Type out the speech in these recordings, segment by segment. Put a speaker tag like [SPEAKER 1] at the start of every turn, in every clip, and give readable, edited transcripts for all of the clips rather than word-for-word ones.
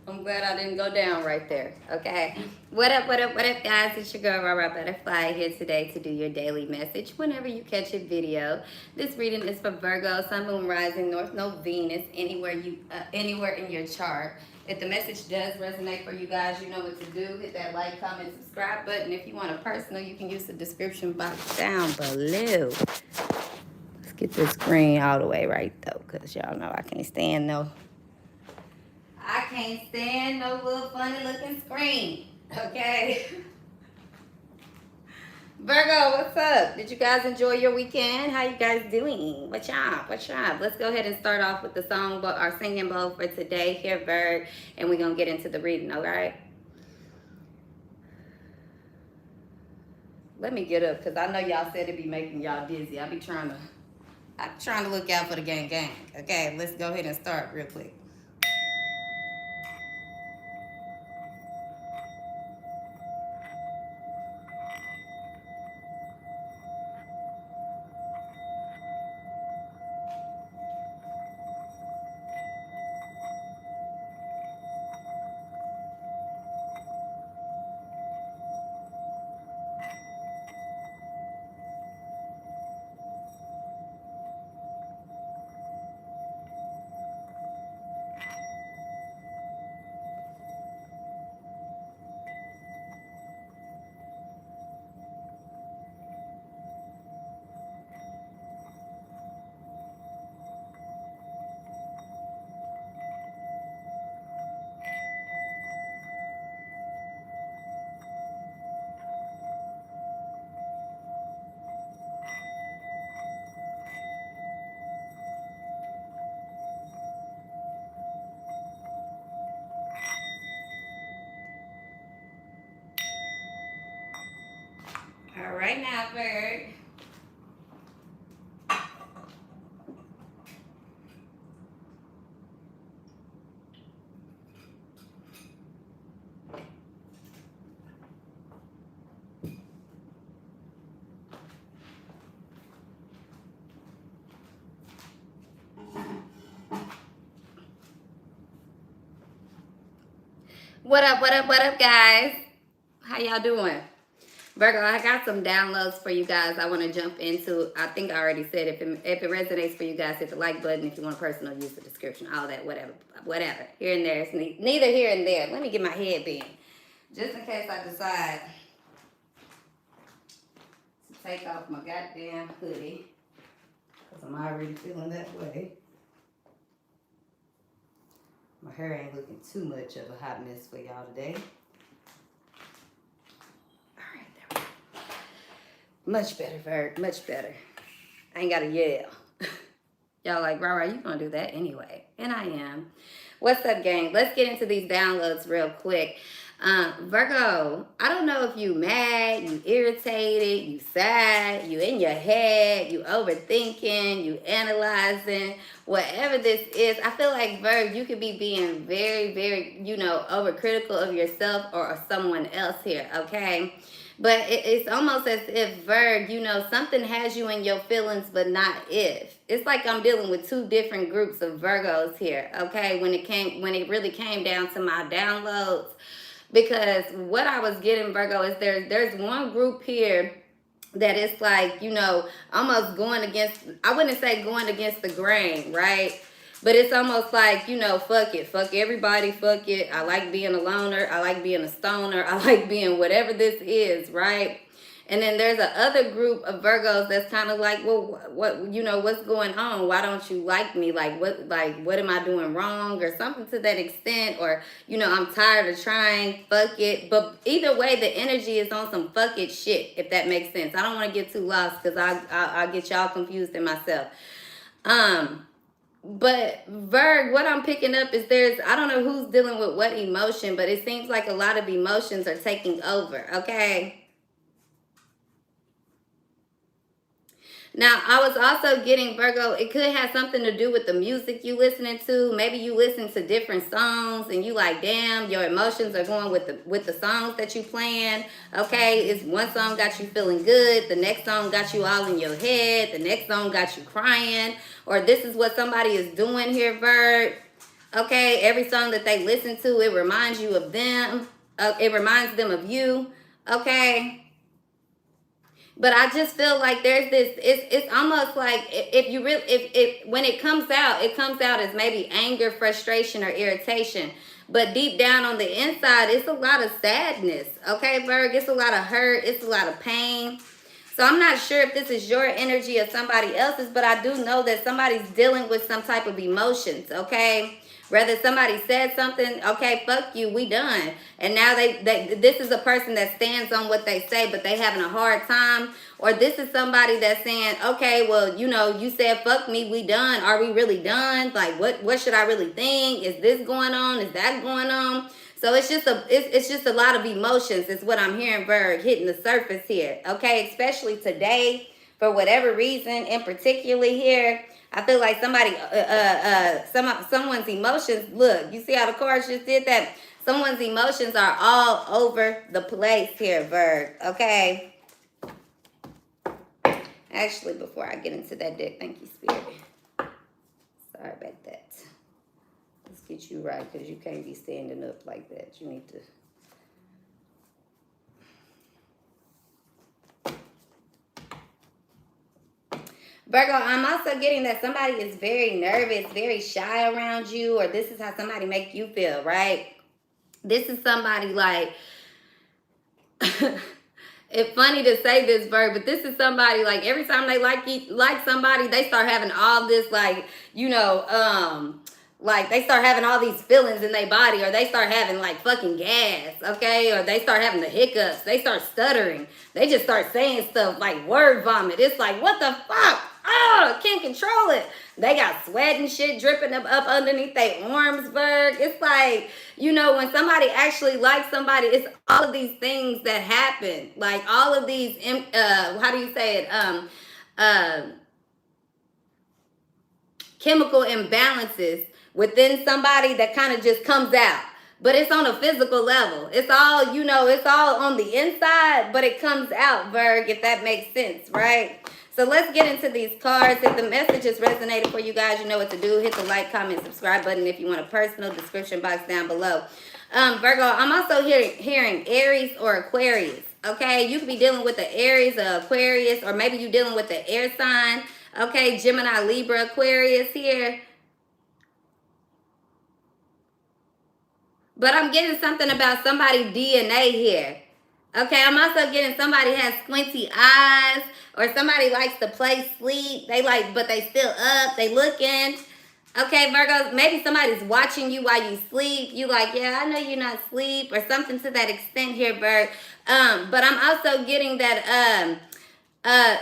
[SPEAKER 1] I'm glad I didn't go down right there. Okay. What up, guys? It's your girl, Rara Butterfly, here today to do your daily message whenever you catch a video. This reading is for Virgo, Sun, Moon, Rising, North Node, Venus, anywhere in your chart. If the message does resonate for you guys, you know what to do. Hit that like, comment, subscribe button. If you want a personal, you can use the description box down below. Let's get this screen all the way right, though, because y'all know I can't stand no little funny looking screen. Okay. Virgo, what's up? Did you guys enjoy your weekend? How you guys doing? What's up? Let's go ahead and start off with the song, our singing bowl for today here, Virg, and we're going to get into the reading, all right? Let me get up, because I know y'all said it'd be making y'all dizzy. I'm trying to look out for the gang. Okay, let's go ahead and start real quick. All right now, Virg. What up, guys? How y'all doing? Virgo, I got some downloads for you guys I want to jump into. I think I already said if it resonates for you guys, hit the like button. If you want a personal, use the description, all that, whatever. Here and there. It's neither here and there. Let me get my headband. Just in case I decide to take off my goddamn hoodie. Because I'm already feeling that way. My hair ain't looking too much of a hot mess for y'all today. Much better, Virg. Much better. I ain't got to yell. Y'all like, Rara, you gonna do that anyway. And I am. What's up, gang? Let's get into these downloads real quick. Virgo, I don't know if you mad, you irritated, you sad, you in your head, you overthinking, you analyzing, whatever this is. I feel like, Virg, you could be being very, very, overcritical of yourself or someone else here, okay? But it's almost as if, Virg, something has you in your feelings, but not if. It's like I'm dealing with two different groups of Virgos here, okay? When it really came down to my downloads. Because what I was getting, Virgo, is there's one group here that is like, almost going against, I wouldn't say going against the grain, right? But it's almost like, fuck it. Fuck everybody. Fuck it. I like being a loner. I like being a stoner. I like being whatever this is, right? And then there's a other group of Virgos that's kind of like, well, what's going on? Why don't you like me? What am I doing wrong? Or something to that extent. Or, I'm tired of trying. Fuck it. But either way, the energy is on some fuck it shit, if that makes sense. I don't want to get too lost because I'll get y'all confused in myself. But Virg, what I'm picking up is I don't know who's dealing with what emotion, but it seems like a lot of emotions are taking over, okay? Now, I was also getting, Virgo, it could have something to do with the music you listening to. Maybe you listen to different songs and you like, damn, your emotions are going with the songs that you playing. Okay, it's one song got you feeling good. The next song got you all in your head. The next song got you crying. Or this is what somebody is doing here, Virg. Okay, every song that they listen to, it reminds you of them. It reminds them of you. Okay. But I just feel like there's this, it's almost like if you really, if when it comes out as maybe anger, frustration, or irritation. But deep down on the inside, it's a lot of sadness. Okay, Virg, it's a lot of hurt, it's a lot of pain. So I'm not sure if this is your energy or somebody else's, but I do know that somebody's dealing with some type of emotions, okay? Whether somebody said something, okay, fuck you, we done. And now this is a person that stands on what they say, but they having a hard time. Or this is somebody that's saying, okay, well, you know, you said fuck me, we done. Are we really done? Like, what should I really think? Is this going on? Is that going on? So it's just a lot of emotions is what I'm hearing, Virg, hitting the surface here. Okay, especially today, for whatever reason, in particularly here. I feel like someone's emotions, look, you see how the cards just did that? Someone's emotions are all over the place here, Virg, okay? Actually, before I get into that deck, thank you, Spirit. Sorry about that. Let's get you right, because you can't be standing up like that. You need to... Virgo, I'm also getting that somebody is very nervous, very shy around you, or this is how somebody make you feel, right? This is somebody like, it's funny to say this, Virgo, but this is somebody like every time they like somebody, they start having all this like, you know, like they start having all these feelings in their body, or they start having like fucking gas, okay? Or they start having the hiccups, they start stuttering. They just start saying stuff like word vomit. It's like, what the fuck? Oh, can't control it. They got sweat and shit dripping up underneath their arms, Virg. It's like, you know, when somebody actually likes somebody, it's all of these things that happen. Like all of these, how do you say it? Chemical imbalances within somebody that kind of just comes out. But it's on a physical level. It's all, you know, it's all on the inside, but it comes out, Virg, if that makes sense, right? So let's get into these cards. If the message has resonated for you guys, you know what to do. Hit the like, comment, subscribe button if you want a personal description box down below. Virgo, I'm also hearing Aries or Aquarius, okay? You could be dealing with the Aries or Aquarius, or maybe you're dealing with the air sign, okay? Gemini, Libra, Aquarius here. But I'm getting something about somebody DNA here. Okay, I'm also getting somebody has squinty eyes, or somebody likes to play sleep. They like, but they still up, they looking. Okay, Virgo, maybe somebody's watching you while you sleep. You like, yeah, I know you're not asleep, or something to that extent here, Virg. But I'm also getting that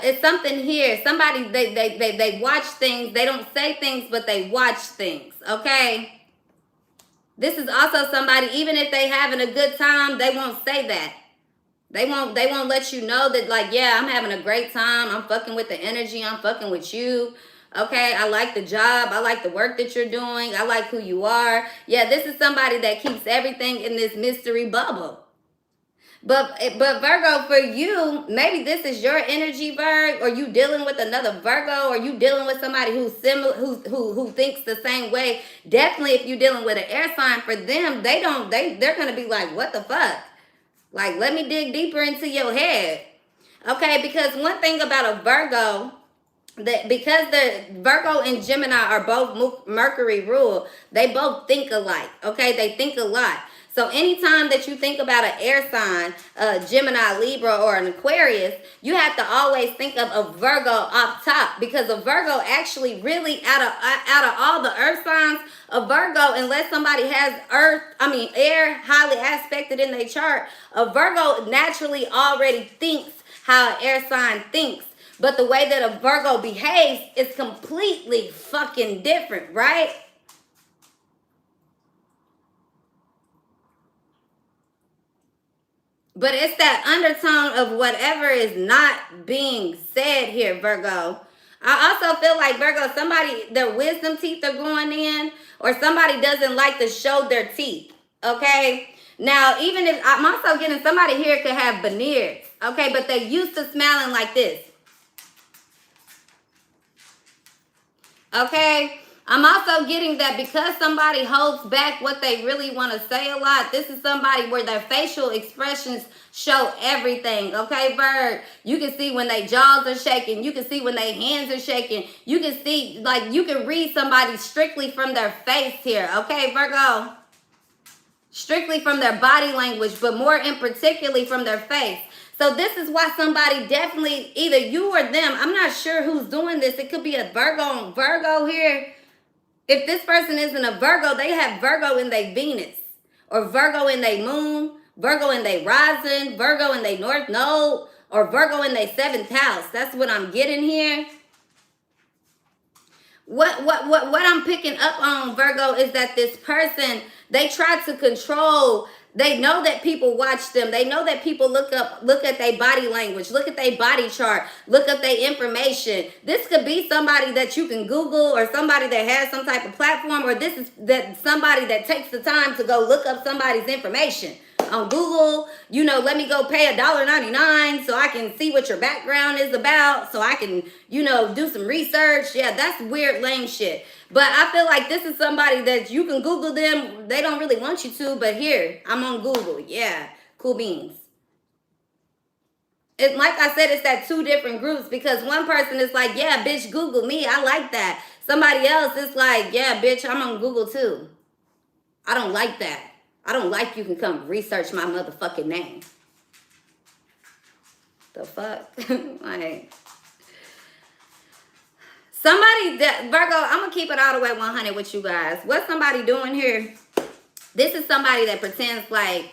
[SPEAKER 1] it's something here. Somebody, they watch things. They don't say things, but they watch things, okay? This is also somebody, even if they having a good time, they won't say that. They won't let you know that, like, yeah, I'm having a great time. I'm fucking with the energy. I'm fucking with you. Okay, I like the job. I like the work that you're doing. I like who you are. Yeah, this is somebody that keeps everything in this mystery bubble. But Virgo, for you, maybe this is your energy, Virg, or you dealing with another Virgo, or you dealing with somebody who's similar, who thinks the same way. Definitely, if you're dealing with an air sign, for them, they're gonna be like, what the fuck? Like, let me dig deeper into your head, okay? Because one thing about a Virgo, that because the Virgo and Gemini are both Mercury rule, they both think alike, okay? They think a lot. So anytime that you think about an air sign, Gemini, Libra, or an Aquarius, you have to always think of a Virgo up top, because a Virgo actually really, out of all the earth signs, a Virgo, unless somebody has air highly aspected in their chart, a Virgo naturally already thinks how an air sign thinks. But the way that a Virgo behaves is completely fucking different, right? But it's that undertone of whatever is not being said here, Virgo. I also feel like, Virgo, somebody, their wisdom teeth are going in, or somebody doesn't like to show their teeth, okay? Now, even if, I'm also getting somebody here could have veneers, okay? But they're used to smiling like this. Okay? I'm also getting that because somebody holds back what they really want to say a lot, this is somebody where their facial expressions show everything, okay, Virg? You can see when their jaws are shaking. You can see when their hands are shaking. You can see, like, you can read somebody strictly from their face here, okay, Virgo? Strictly from their body language, but more in particularly from their face. So this is why somebody definitely, either you or them, I'm not sure who's doing this. It could be a Virgo here. If this person isn't a Virgo, they have Virgo in their Venus, or Virgo in their moon, Virgo in their rising, Virgo in their north node, or Virgo in their 7th house. That's what I'm getting here. What I'm picking up on, Virgo, is that this person, they try to control. They know that people watch them. They know that people look at their body language, look at their body chart, look up their information. This could be somebody that you can Google, or somebody that has some type of platform, or this is that somebody that takes the time to go look up somebody's information on Google. You know, let me go pay $1.99 so I can see what your background is about, so I can, you know, do some research. Yeah, that's weird lame shit. But I feel like this is somebody that you can Google them. They don't really want you to, but here, I'm on Google. Yeah, cool beans. It, like I said, it's that 2 different groups, because one person is like, yeah, bitch, Google me. I like that. Somebody else is like, yeah, bitch, I'm on Google too. I don't like that. I don't like you can come research my motherfucking name. The fuck? Like, somebody that, Virgo, I'm going to keep it all the way 100 with you guys. What's somebody doing here? This is somebody that pretends like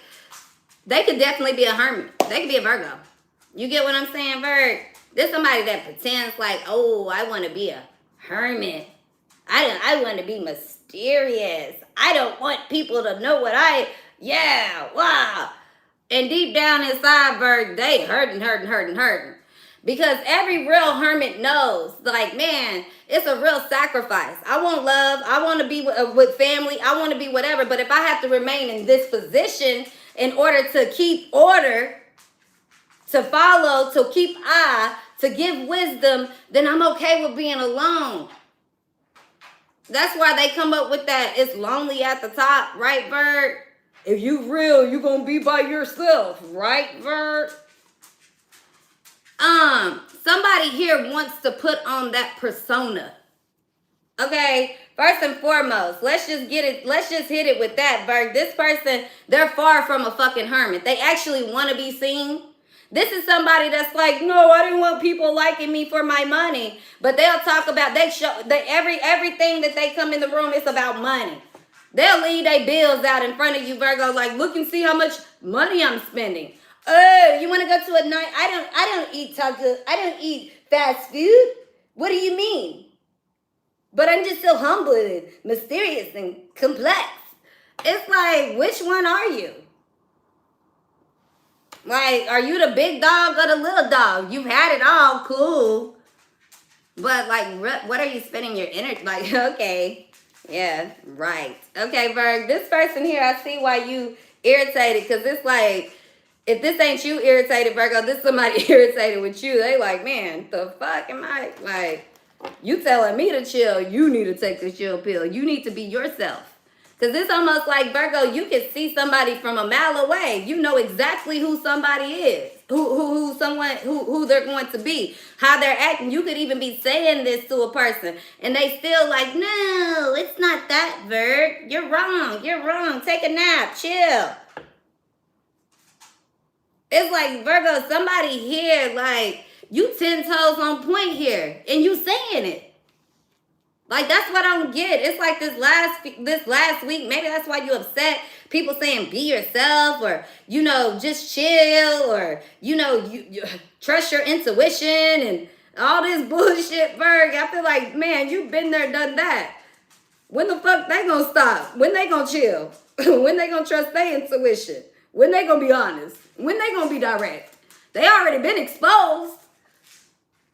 [SPEAKER 1] they could definitely be a hermit. They could be a Virgo. You get what I'm saying, Virg? There's somebody that pretends like, oh, I want to be a hermit. I want to be mysterious. I don't want people to know what yeah, wow. And deep down inside, Virg, they hurting. Because every real hermit knows, like, man, it's a real sacrifice. I want love. I want to be with family. I want to be whatever. But if I have to remain in this position in order to keep order, to follow, to keep eye, to give wisdom, then I'm okay with being alone. That's why they come up with that, it's lonely at the top, right, Virg? If you real, you gonna be by yourself, right, Virg? Somebody here wants to put on that persona. Okay, first and foremost, let's just hit it with that, Virg. This person, they're far from a fucking hermit. They actually want to be seen. This is somebody that's like, no, I didn't want people liking me for my money. But they'll talk about, everything that they come in the room, it's about money. They'll leave their bills out in front of you, Virgo, like, look and see how much money I'm spending. Oh, you want to go to a night? I don't eat tacos. I don't eat fast food. What do you mean? But I'm just so humble and mysterious and complex. It's like, which one are you? Like, are you the big dog or the little dog? You've had it all, cool. But, like, what are you spending your energy? Like, okay, yeah, right. Okay, Virg, this person here, I see why you irritated. Because it's like, if this ain't you irritated, Virgo, this somebody irritated with you. They like, man, the fuck am I? Like, you telling me to chill. You need to take the chill pill. You need to be yourself. Because it's almost like, Virgo, you can see somebody from a mile away. You know exactly who somebody is, who they're going to be, how they're acting. You could even be saying this to a person, and they still like, no, it's not that, Virg. You're wrong. You're wrong. Take a nap. Chill. It's like, Virgo, somebody here, like, you 10 toes on point here, and you saying it. Like, that's what I don't get. It's like this last week, maybe that's why you upset. People saying be yourself, or, you know, just chill, or, you know, you trust your intuition and all this bullshit, Virg. I feel like, man, you've been there, done that. When the fuck they gonna stop? When they gonna chill? When they gonna trust their intuition? When they gonna be honest? When they gonna be direct? They already been exposed.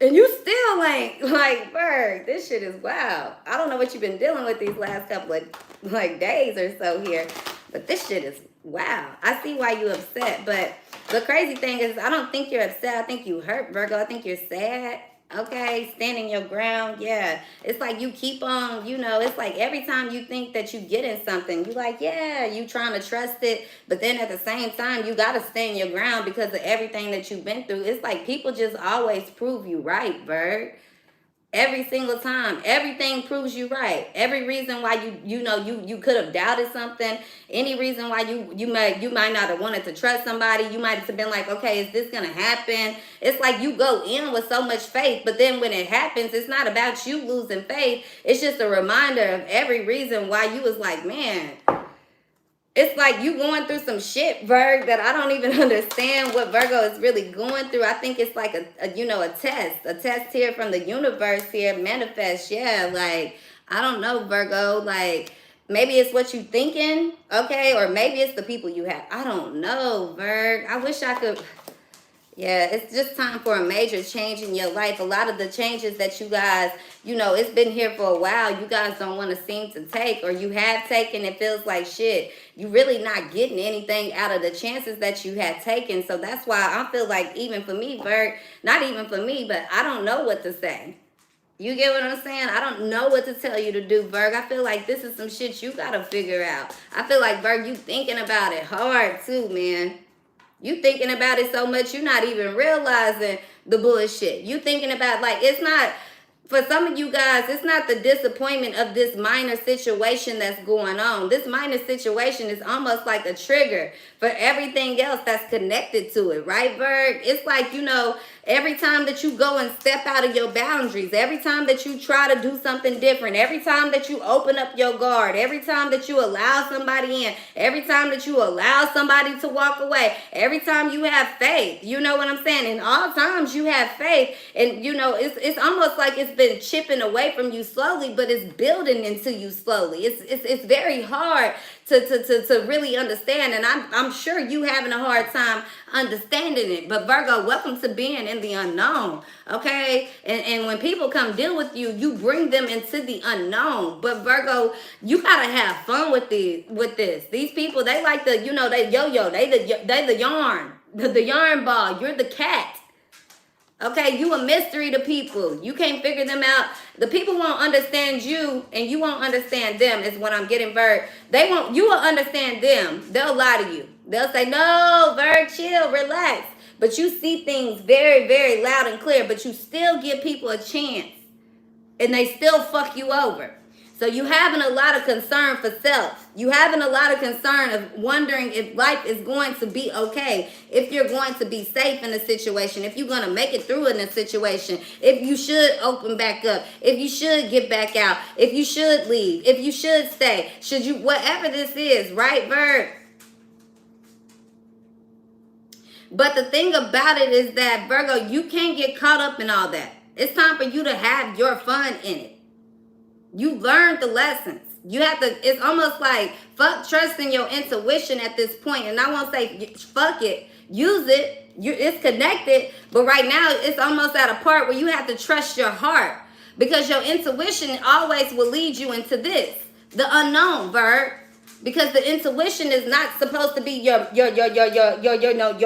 [SPEAKER 1] And you still ain't, like, Virg, this shit is wild. I don't know what you've been dealing with these last couple of, like, days or so here. But this shit is wow. I see why you upset. But the crazy thing is, I don't think you're upset. I think you hurt, Virgo. I think you're sad. Okay, standing your ground, yeah. It's like you keep on, it's like every time you think that you get in something, you like, yeah, you trying to trust it, but then at the same time, you got to stand your ground because of everything that you've been through. It's like people just always prove you right, Bird. Every single time, everything proves you right. Every reason why you could have doubted something, any reason why you might not have wanted to trust somebody, you might have been like, okay, is this gonna happen? It's like you go in with so much faith, but then when it happens, it's not about you losing faith. It's just a reminder of every reason why you was like, man, it's like you going through some shit, Virg, that I don't even understand what Virgo is really going through. I think it's like a test here from the universe here, manifest. Yeah, like, I don't know, Virgo, like, maybe it's what you thinking, okay, or maybe it's the people you have. I don't know, Virg. I wish I could. Yeah, it's just time for a major change in your life. A lot of the changes that you guys, it's been here for a while. You guys don't want to seem to take, or you have taken, it feels like shit. You really not getting anything out of the chances that you had taken. So that's why I feel like even for me, Bert, not even for me, but I don't know what to say. You get what I'm saying? I don't know what to tell you to do, Virg. I feel like this is some shit you got to figure out. I feel like, Virg, you thinking about it hard too, man. You thinking about it so much, you're not even realizing the bullshit. You thinking about, like, it's not, for some of you guys, it's not the disappointment of this minor situation that's going on. This minor situation is almost like a trigger for everything else that's connected to it, right, Virg? It's like, every time that you go and step out of your boundaries, every time that you try to do something different, every time that you open up your guard, every time that you allow somebody in, every time that you allow somebody to walk away, every time you have faith, you know what I'm saying? And all times you have faith, and it's almost like it's been chipping away from you slowly, but it's building into you slowly. It's very hard to really understand, and I'm sure you having a hard time understanding it. But Virgo, welcome to being in the unknown, okay? And when people come deal with you, you bring them into the unknown. But Virgo, you gotta have fun with this. These people, they like the, they yo-yo, they the yarn, the yarn ball. You're the cat. Okay, you a mystery to people. You can't figure them out. The people won't understand you, and you won't understand them, is what I'm getting, Virg. You will understand them. They'll lie to you. They'll say, no, Virg, chill, relax. But you see things very, very loud and clear, but you still give people a chance, and they still fuck you over. So you having a lot of concern for self. You having a lot of concern of wondering if life is going to be okay, if you're going to be safe in a situation, if you're going to make it through in a situation, if you should open back up, if you should get back out, if you should leave, if you should stay, should you, whatever this is, right, Virg? But the thing about it is that, Virgo, you can't get caught up in all that. It's time for you to have your fun in it. You learned the lessons. You have to, it's almost like, fuck trusting your intuition at this point. And I won't say fuck it. Use it. It's connected. But right now, it's almost at a part where you have to trust your heart. Because your intuition always will lead you into this. The unknown, Virg. Because the intuition is not supposed to be your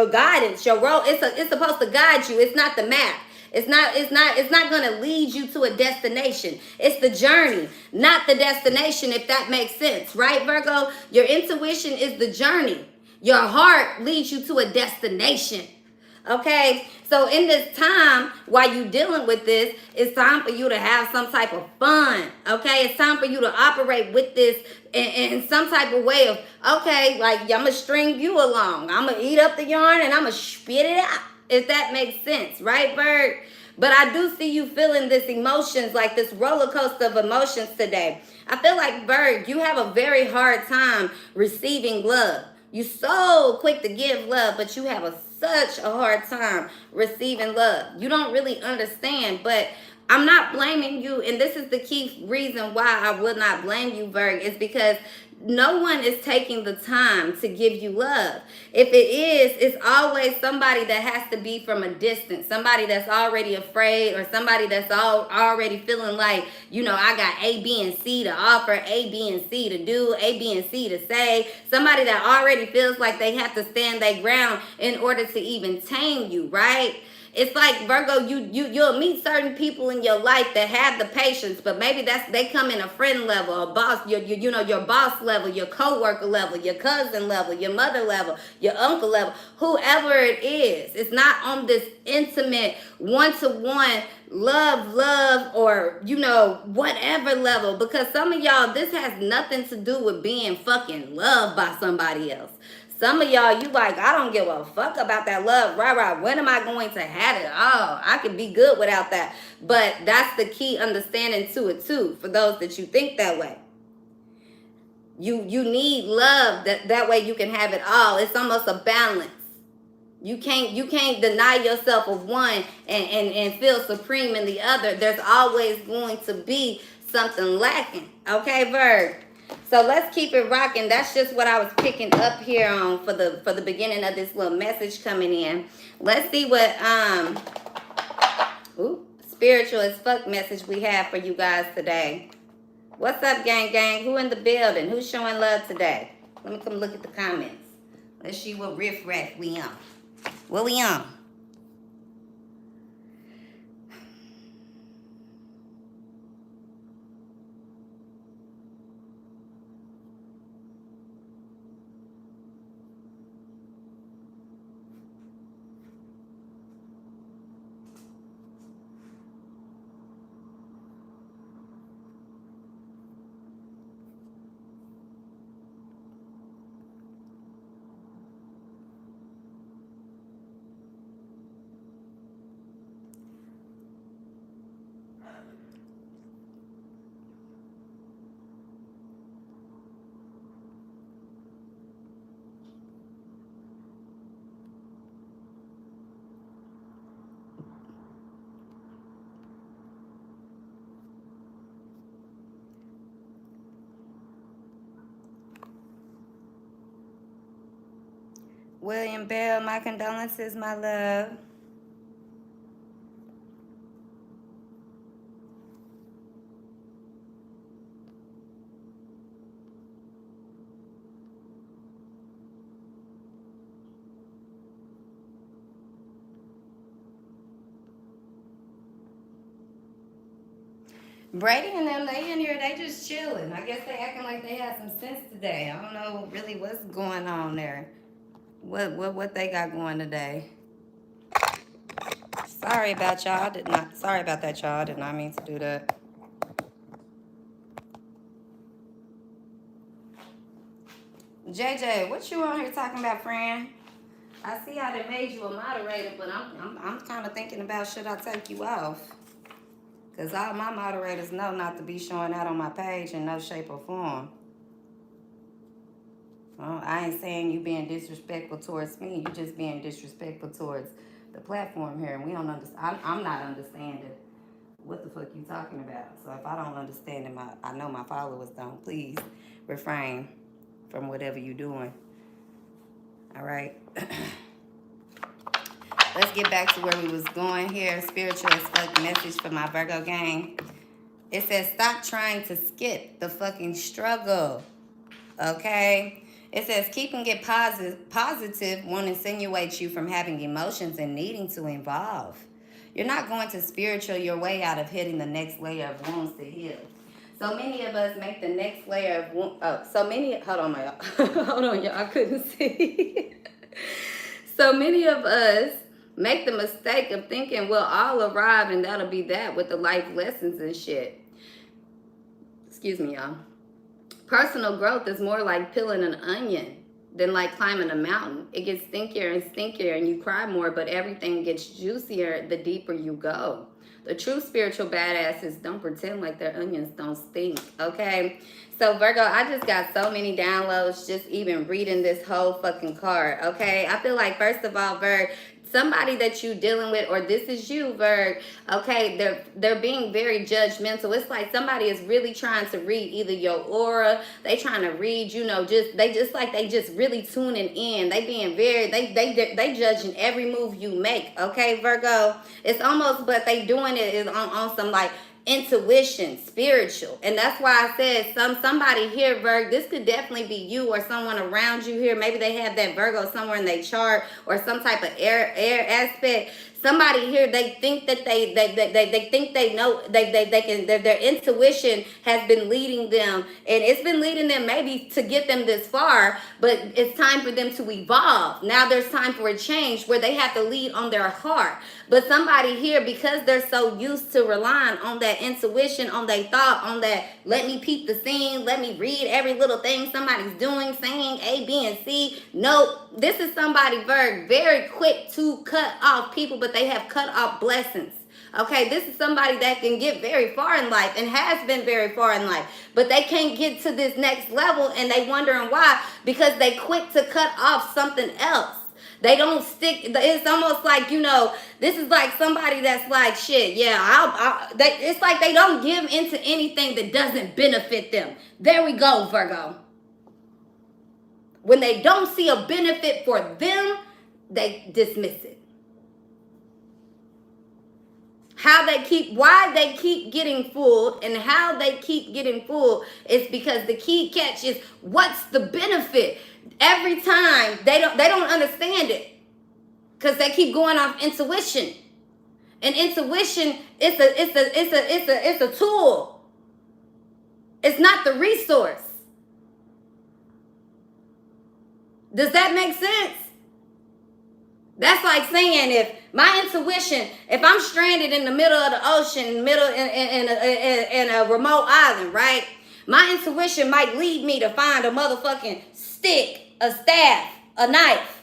[SPEAKER 1] guidance, your role. It's supposed to guide you. It's not the map. It's not going to lead you to a destination. It's the journey, not the destination, if that makes sense. Right, Virgo? Your intuition is the journey. Your heart leads you to a destination. Okay? So in this time, while you're dealing with this, it's time for you to have some type of fun. Okay? It's time for you to operate with this in some type of way of, okay, like, I'm going to string you along. I'm going to eat up the yarn and I'm going to spit it out. If that makes sense, right, Bird? But I do see you feeling this emotions, like this roller coaster of emotions today. I feel like, Bird, you have a very hard time receiving love. You're so quick to give love, but you have such a hard time receiving love. You don't really understand, but I'm not blaming you. And this is the key reason why I would not blame you, Virg, is because no one is taking the time to give you love. If it is, it's always somebody that has to be from a distance, somebody that's already afraid, or somebody that's already feeling like, I got A, B, and C to offer, A, B, and C to do, A, B, and C to say. Somebody that already feels like they have to stand their ground in order to even tame you, right? It's like, Virgo, you'll meet certain people in your life that have the patience, but maybe they come in a friend level, a boss, your boss level, your coworker level, your cousin level, your mother level, your uncle level, whoever it is. It's not on this intimate one-to-one love, or whatever level, because some of y'all, this has nothing to do with being fucking loved by somebody else. Some of y'all, you like, I don't give a fuck about that love. Right. When am I going to have it? Oh, I can be good without that. But that's the key understanding to it too, for those that you think that way. You need love, that way you can have it all. It's almost a balance. You can't deny yourself of one and feel supreme in the other. There's always going to be something lacking. Okay, Virg? So let's keep it rocking. That's just what I was picking up here on for the beginning of this little message coming in. Let's see what spiritual as fuck message we have for you guys today. What's up, gang? Who in the building? Who's showing love today? Let me come look at the comments. Let's see what riff-raff we on. What we on? William Bell, my condolences, my love. Brady and them, they in here, they just chilling. I guess they acting like they had some sense today. I don't know really what's going on there. What they got going today. Sorry about y'all. Sorry about that, y'all. Did not mean to do that. JJ, what you on here talking about, friend? I see how they made you a moderator, but I'm kind of thinking about, should I take you off? Because all my moderators know not to be showing out on my page in no shape or form. Well, I ain't saying you being disrespectful towards me. You just being disrespectful towards the platform here. And we don't understand. I'm not understanding what the fuck you talking about. So if I don't understand it, I know my followers don't. Please refrain from whatever you doing. All right. Let's get back to where we was going here. Spiritual as fuck message for my Virgo gang. It says, stop trying to skip the fucking struggle. Okay? It says, keeping it positive won't insinuate you from having emotions and needing to evolve. You're not going to spiritual your way out of hitting the next layer of wounds to heal. So many of us make the next layer of wounds. Hold on, y'all. Hold on, y'all. I couldn't see. So many of us make the mistake of thinking we'll all arrive and that'll be that with the life lessons and shit. Excuse me, y'all. Personal growth is more like peeling an onion than like climbing a mountain. It gets stinkier and stinkier and you cry more, but everything gets juicier the deeper you go. The true spiritual badasses don't pretend like their onions don't stink, okay? So Virgo, I just got so many downloads just even reading this whole fucking card, okay? I feel like, first of all, Virg, somebody that you dealing with, or this is you, Virg, okay, they're being very judgmental. It's like somebody is really trying to read either your aura, they trying to read, they just really tuning in. They being very, they judging every move you make, okay, Virgo? It's almost, but they doing it is on some like intuition, spiritual. And that's why I said somebody here, Virg, this could definitely be you or someone around you here. Maybe they have that Virgo somewhere in their chart or some type of air aspect. Somebody here, they think that they think they know, they can, their intuition has been leading them, and it's been leading them maybe to get them this far, but it's time for them to evolve. Now there's time for a change where they have to lead on their heart. But somebody here, because they're so used to relying on that intuition, on their thought, on that, let me peep the scene, let me read every little thing somebody's doing, saying A, B, and C. No, this is somebody very quick to cut off people, but they have cut off blessings. Okay, this is somebody that can get very far in life and has been very far in life, but they can't get to this next level, and they wondering why, because they quick to cut off something else. They don't stick. It's almost like, you know, this is like somebody that's like, shit, yeah, it's like they don't give into anything that doesn't benefit them. There we go, Virgo. When they don't see a benefit for them, they dismiss it. Why they keep getting fooled, and how they keep getting fooled is because the key catch is, what's the benefit? Every time they don't understand it, because they keep going off intuition. And intuition it's a tool. It's not the resource. Does that make sense? That's like saying, if my intuition, if I'm stranded in the middle of the ocean, in a remote island, right? My intuition might lead me to find a motherfucking stick, a staff, a knife.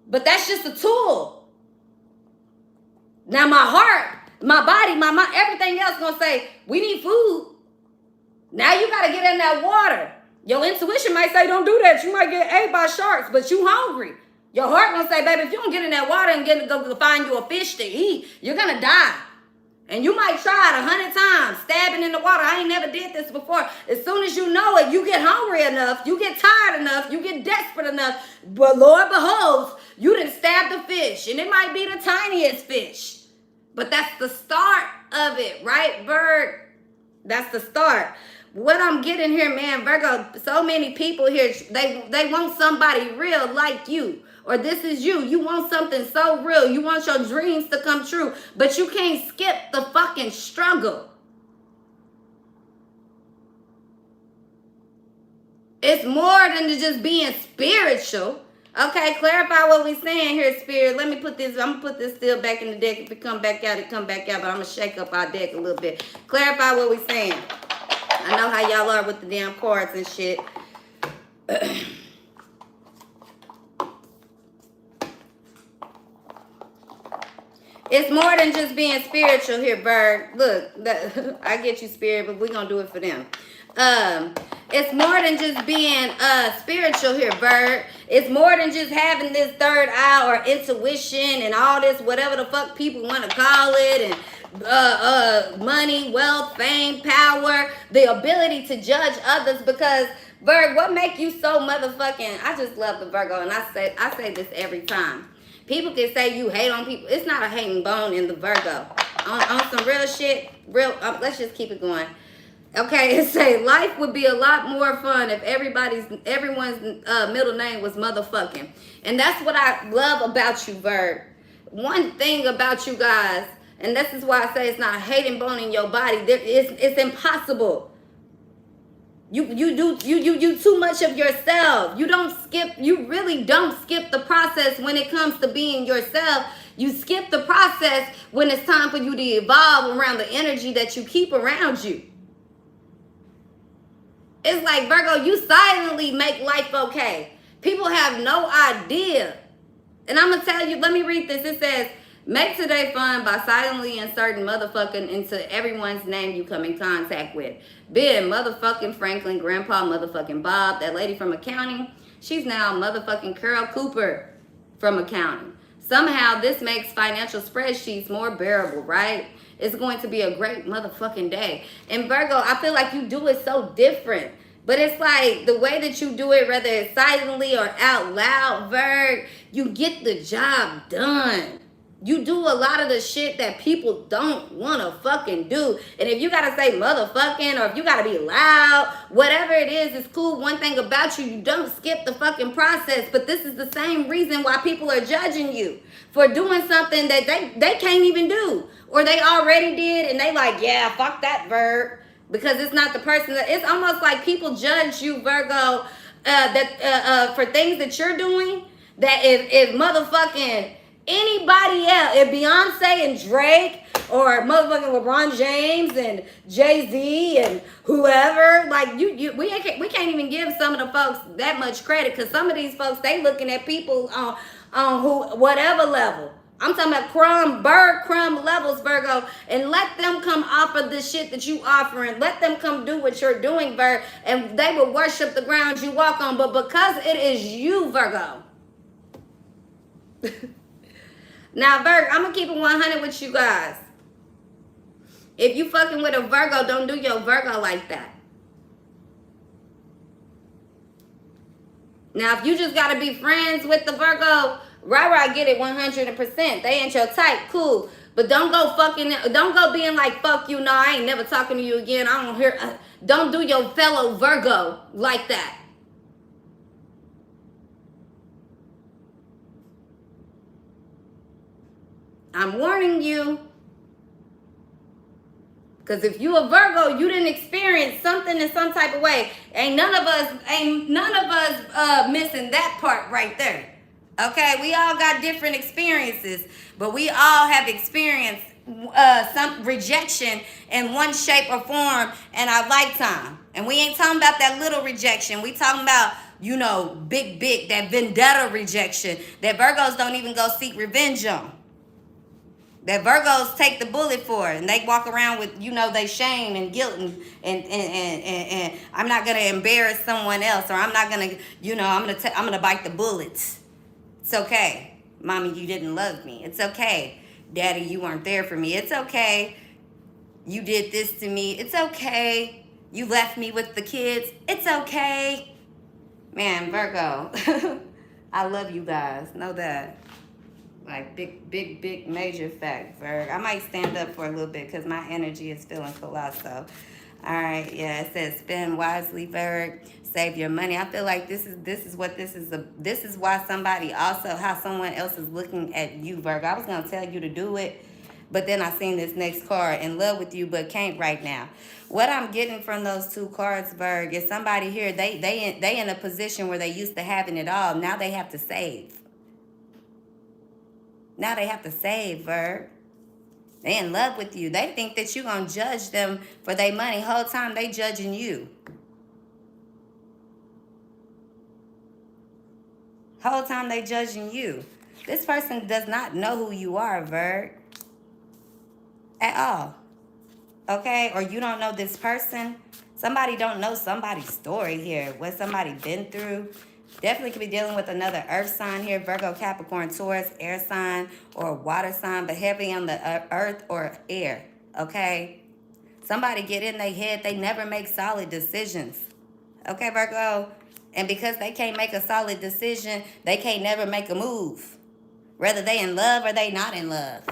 [SPEAKER 1] But that's just a tool. Now my heart, my body, my mind, everything else gonna say, we need food. Now you gotta get in that water. Your intuition might say, don't do that. You might get ate by sharks, but you hungry. Your heart gonna say, baby, if you don't get in that water and go find you a fish to eat, you're gonna die. And you might try it 100 times, stabbing in the water. I ain't never did this before. As soon as you know it, you get hungry enough, you get tired enough, you get desperate enough. But Lord beholds, you done stabbed the fish. And it might be the tiniest fish. But that's the start of it, right, Bird? That's the start. What I'm getting here, man, Virgo, so many people here, they want somebody real like you. Or this is you. You want something so real. You want your dreams to come true. But you can't skip the fucking struggle. It's more than just being spiritual. Okay, clarify what we're saying here, Spirit. Let me put this, I'm going to put this still back in the deck. If it come back out, it come back out. But I'm going to shake up our deck a little bit. Clarify what we're saying. I know how y'all are with the damn cards and shit. It's more than just being spiritual here, Bird. Look, I get you, Spirit, but we're going to do it for them. It's more than just being spiritual here, Bird. It's more than just having this third eye or intuition and all this, whatever the fuck people want to call it, and money, wealth, fame, power, the ability to judge others. Because, Virgo, what make you so motherfucking, I just love the Virgo, and I say this every time. People can say you hate on people. It's not a hating bone in the Virgo. On some real shit, let's just keep it going. Okay, it say life would be a lot more fun if everyone's middle name was motherfucking. And that's what I love about you, Virg. One thing about you guys, and this is why I say it's not a hating bone in your body. It's impossible. You do too much of yourself. You really don't skip the process when it comes to being yourself. You skip the process when it's time for you to evolve around the energy that you keep around you. It's like, Virgo, you silently make life okay. People have no idea. And I'm going to tell you, let me read this. It says, make today fun by silently inserting motherfucking into everyone's name you come in contact with. Ben, motherfucking Franklin, Grandpa, motherfucking Bob, that lady from accounting, she's now motherfucking Carol Cooper from accounting. Somehow this makes financial spreadsheets more bearable, right? It's going to be a great motherfucking day. And Virgo, I feel like you do it so different. But it's like the way that you do it, whether it's silently or out loud, Virg, you get the job done. You do a lot of the shit that people don't want to fucking do. And if you got to say motherfucking, or if you got to be loud, whatever it is, it's cool. One thing about you, you don't skip the fucking process. But this is the same reason why people are judging you for doing something that they can't even do. Or they already did and they like, yeah, fuck that, Virg. Because it's not the person that, it's almost like people judge you, Virgo, for things that you're doing. That if motherfucking anybody else, if Beyonce and Drake or motherfucking LeBron James and Jay-Z and whoever, like we can't even give some of the folks that much credit, because some of these folks, they looking at people on who whatever level. I'm talking about crumb levels, Virgo, and let them come offer the shit that you offering. Let them come do what you're doing, Virgo, and they will worship the ground you walk on. But because it is you, Virgo. Now, Virgo, I'm going to keep it 100 with you guys. If you fucking with a Virgo, don't do your Virgo like that. Now, if you just got to be friends with the Virgo, rah-rah, get it 100%. They ain't your type, cool. But don't go being like, fuck you, no, I ain't never talking to you again. I don't hear, don't do your fellow Virgo like that. I'm warning you. Because if you a Virgo, you didn't experience something in some type of way. Ain't none of us missing that part right there. Okay, we all got different experiences, but we all have experienced some rejection in one shape or form in our lifetime. And we ain't talking about that little rejection. We talking about, you know, big, that vendetta rejection that Virgos don't even go seek revenge on. That Virgos take the bullet for, and they walk around with, you know, they shame and guilt and I'm not gonna embarrass someone else, or I'm not gonna, you know, I'm gonna bite the bullets. It's okay, mommy, you didn't love me. It's okay, daddy, you weren't there for me. It's okay, you did this to me. It's okay, you left me with the kids. It's okay, man. Virgo, I love you guys. Know that. Like big major fact, Virg. I might stand up for a little bit because my energy is feeling colossal. All right, yeah, it says spend wisely, Virg. Save your money. I feel like this is why somebody also, how someone else is looking at you, Virg. I was gonna tell you to do it, but then I seen this next card, in love with you but can't right now. What I'm getting from those two cards, Virg, is somebody here, they in a position where they used to having it all. Now they have to save. Now they have to save, Virg. They in love with you. They think that you're going to judge them for their money. Whole time they judging you. Whole time they judging you. This person does not know who you are, Virg. At all. Okay? Or you don't know this person. Somebody don't know somebody's story here. What somebody been through. Definitely could be dealing with another earth sign here. Virgo, Capricorn, Taurus, air sign, or water sign, but heavy on the earth or air, okay? Somebody get in their head. They never make solid decisions, okay, Virgo? And because they can't make a solid decision, they can't never make a move. Whether they in love or they not in love.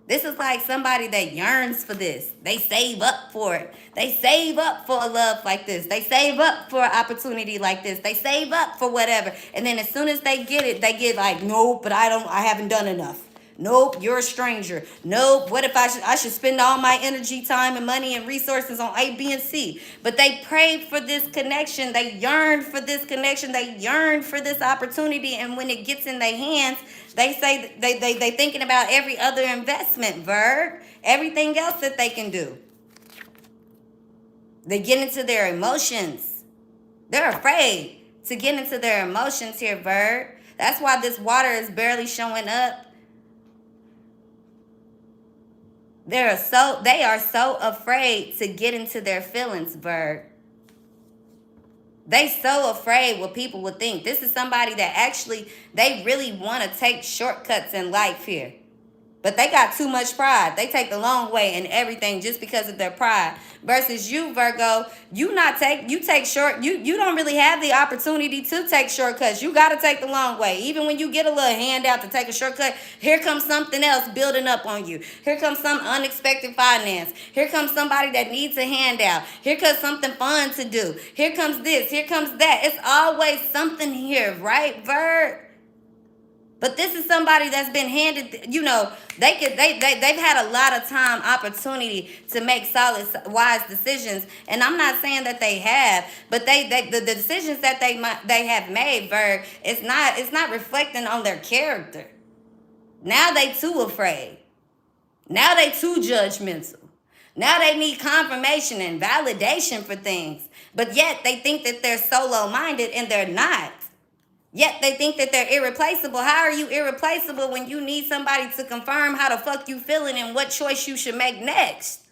[SPEAKER 1] This is like somebody that yearns for this. They save up for it. They save up for a love like this. They save up for an opportunity like this. They save up for whatever. And then as soon as they get it, they get like, nope, but I haven't done enough. Nope, you're a stranger. Nope, what if I should spend all my energy, time, and money and resources on A, B, and C? But they prayed for this connection. They yearned for this connection. They yearned for this opportunity. And when it gets in their hands, they say they thinking about every other investment, Virg. Everything else that they can do. They get into their emotions. They're afraid to get into their emotions here, Virg. That's why this water is barely showing up. They are so afraid to get into their feelings, Virg. They so afraid what people would think. This is somebody that actually, they really want to take shortcuts in life here. But they got too much pride. They take the long way in everything just because of their pride. Versus you, Virgo, you take short. You don't really have the opportunity to take shortcuts. You got to take the long way. Even when you get a little handout to take a shortcut, here comes something else building up on you. Here comes some unexpected finance. Here comes somebody that needs a handout. Here comes something fun to do. Here comes this. Here comes that. It's always something here, right, Virg? But this is somebody that's been handed, you know, they've had a lot of time, opportunity to make solid, wise decisions. And I'm not saying that they have, but the decisions that they have made, Virg, it's not reflecting on their character. Now they too afraid. Now they too judgmental. Now they need confirmation and validation for things. But yet they think that they're solo-minded and they're not. Yet they think that they're irreplaceable. How are you irreplaceable when you need somebody to confirm how the fuck you feeling and what choice you should make next?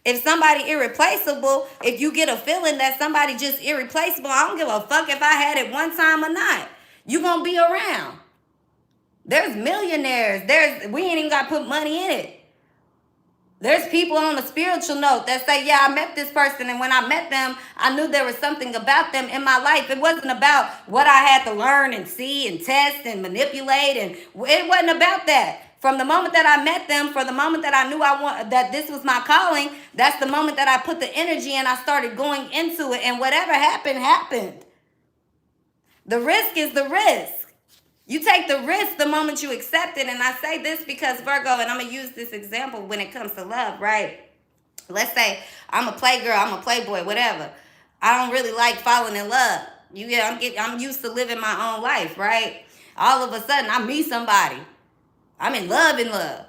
[SPEAKER 1] If somebody irreplaceable, if you get a feeling that somebody just irreplaceable, I don't give a fuck if I had it one time or not. You gonna be around. There's millionaires. We ain't even gotta put money in it. There's people on a spiritual note that say, yeah, I met this person, and when I met them, I knew there was something about them in my life. It wasn't about what I had to learn and see and test and manipulate, and it wasn't about that. From the moment that I met them, for the moment that I knew that this was my calling, that's the moment that I put the energy and I started going into it, and whatever happened, happened. The risk is the risk. You take the risk the moment you accept it. And I say this because, Virgo, and I'm going to use this example when it comes to love, right? Let's say I'm a playgirl, I'm a playboy, whatever. I don't really like falling in love. I'm used to living my own life, right? All of a sudden, I meet somebody. I'm in love.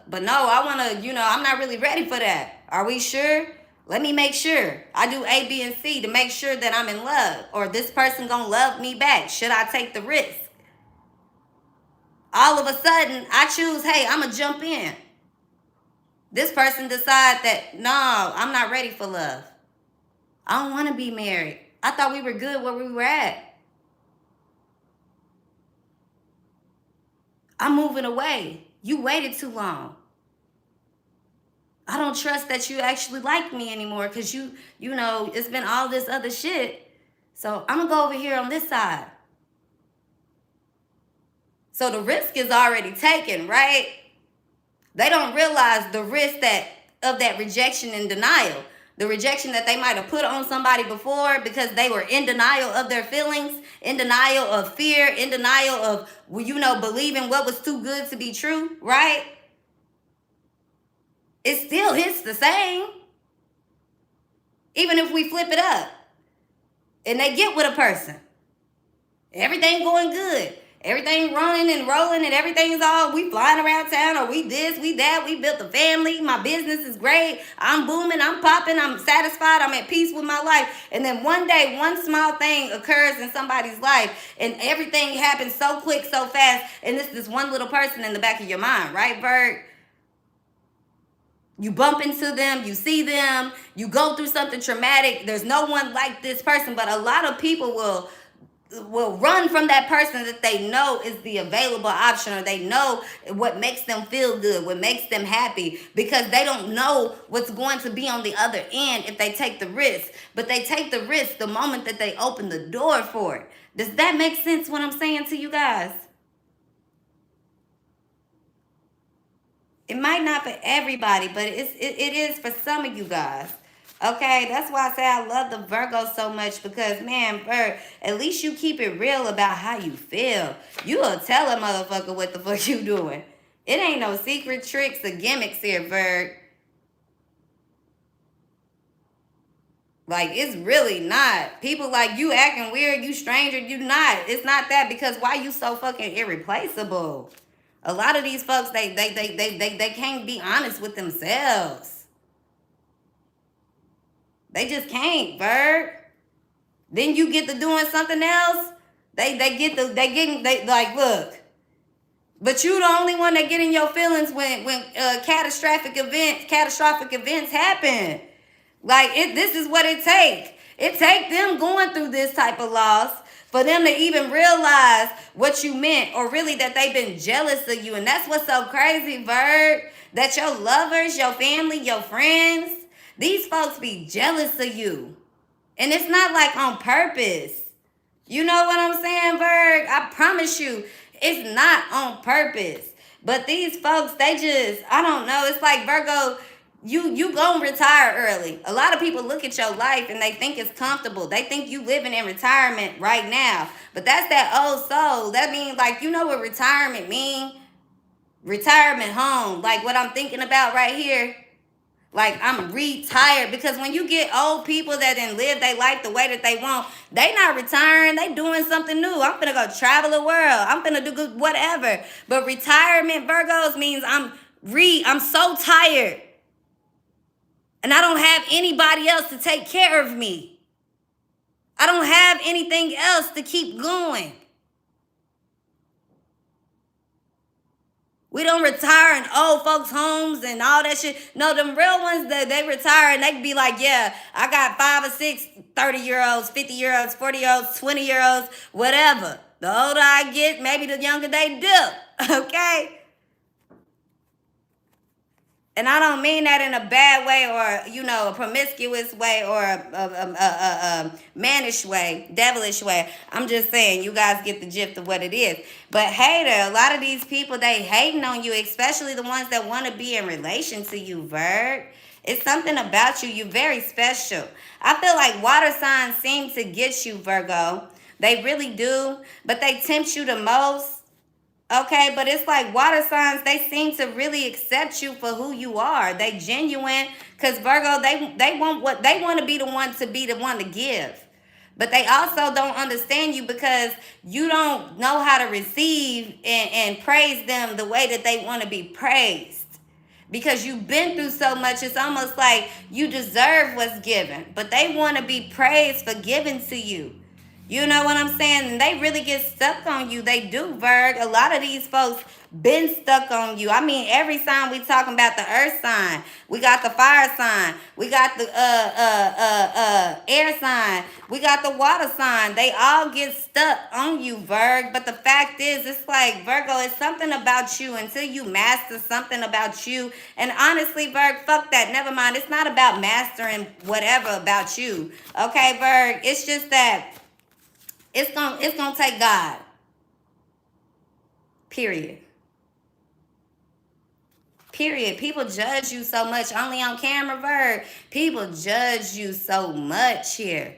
[SPEAKER 1] But no, I want to, I'm not really ready for that. Are we sure? Let me make sure. I do A, B, and C to make sure that I'm in love. Or this person going to love me back. Should I take the risk? All of a sudden, I choose, hey, I'm going to jump in. This person decides that, no, I'm not ready for love. I don't want to be married. I thought we were good where we were at. I'm moving away. You waited too long. I don't trust that you actually like me anymore because it's been all this other shit. So I'm going to go over here on this side. So the risk is already taken, right? They don't realize the risk of that rejection and denial. The rejection that they might have put on somebody before because they were in denial of their feelings, in denial of fear, in denial of, believing what was too good to be true, right? It still hits the same. Even if we flip it up and they get with a person, everything going good. Everything running and rolling and everything's we flying around town, or we this, we that, we built a family, my business is great, I'm booming, I'm popping, I'm satisfied, I'm at peace with my life. And then one day, one small thing occurs in somebody's life and everything happens so quick, so fast, and it's this one little person in the back of your mind, right, Virg? You bump into them, you see them, you go through something traumatic, there's no one like this person, but a lot of people will run from that person that they know is the available option, or they know what makes them feel good, what makes them happy, because they don't know what's going to be on the other end if they take the risk. But they take the risk the moment that they open the door for it. Does that make sense what I'm saying to you guys? It might not for everybody, but it is for some of you guys. Okay, that's why I say I love the Virgo so much, because, man, Virg, at least you keep it real about how you feel. You'll tell a motherfucker what the fuck you doing. It ain't no secret tricks or gimmicks here, Virg. Like, it's really not. People like, you acting weird, you stranger, you not. It's not that, because why you so fucking irreplaceable? A lot of these folks, they can't be honest with themselves. They just can't, Virg. Then you get to doing something else. They like, look. But you the only one that get in your feelings when catastrophic events happen. Like, this is what it takes. It take them going through this type of loss For them to even realize what you meant, or really that they've been jealous of you. And that's what's so crazy, Virg, that your lovers, your family, your friends, these folks be jealous of you. And it's not like on purpose. You know what I'm saying, Virg? I promise you, it's not on purpose. But these folks, they just, I don't know. It's like, Virgo, you gonna retire early. A lot of people look at your life and they think it's comfortable. They think you living in retirement right now. But that's that old soul. That means, like, you know what retirement mean? Retirement home. Like what I'm thinking about right here. Like, I'm retired. Because when you get old people that didn't live their life the way that they want, they not retiring. They doing something new. I'm finna go travel the world. I'm finna do good whatever. But retirement, Virgos, means I'm so tired. And I don't have anybody else to take care of me. I don't have anything else to keep going. We don't retire in old folks' homes and all that shit. No, them real ones, that they retire and they can be like, yeah, I got 5 or 6 30-year-olds, 50-year-olds, 40-year-olds, 20-year-olds, whatever. The older I get, maybe the younger they do. Okay? And I don't mean that in a bad way, or, you know, a promiscuous way, or a mannish way, devilish way. I'm just saying, you guys get the gist of what it is. But hater, a lot of these people, they hating on you, especially the ones that want to be in relation to you, Virg. It's something about you. You're very special. I feel like water signs seem to get you, Virgo. They really do. But they tempt you the most. Okay, but it's like water signs, they seem to really accept you for who you are. They genuine, because Virgo, they want to be the one to give. But they also don't understand you because you don't know how to receive and praise them the way that they want to be praised. Because you've been through so much, it's almost like you deserve what's given. But they want to be praised for giving to you. You know what I'm saying? And they really get stuck on you. They do, Virg. A lot of these folks been stuck on you. I mean, every sign we talking about, the earth sign. We got the fire sign. We got the air sign. We got the water sign. They all get stuck on you, Virg. But the fact is, it's like, Virgo, it's something about you until you master something about you. And honestly, Virg, fuck that. Never mind. It's not about mastering whatever about you. Okay, Virg? It's just that it's gonna take God. Period. Period. People judge you so much only on camera, Virg. People judge you so much here.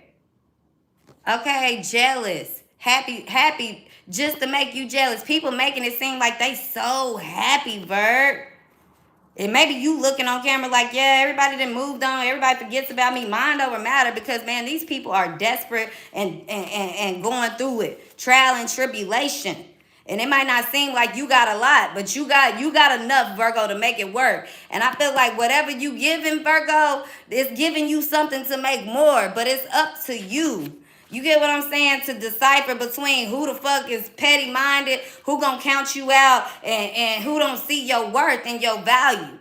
[SPEAKER 1] Okay, jealous. Happy just to make you jealous. People making it seem like they so happy, Virg. And maybe you looking on camera like, yeah, everybody done moved on. Everybody forgets about me. Mind over matter, because, man, these people are desperate and going through it. Trial and tribulation. And it might not seem like you got a lot, but you got enough, Virgo, to make it work. And I feel like whatever you giving, Virgo, is giving you something to make more. But it's up to you. You get what I'm saying? To decipher between who the fuck is petty-minded, who gonna count you out, and who don't see your worth and your value.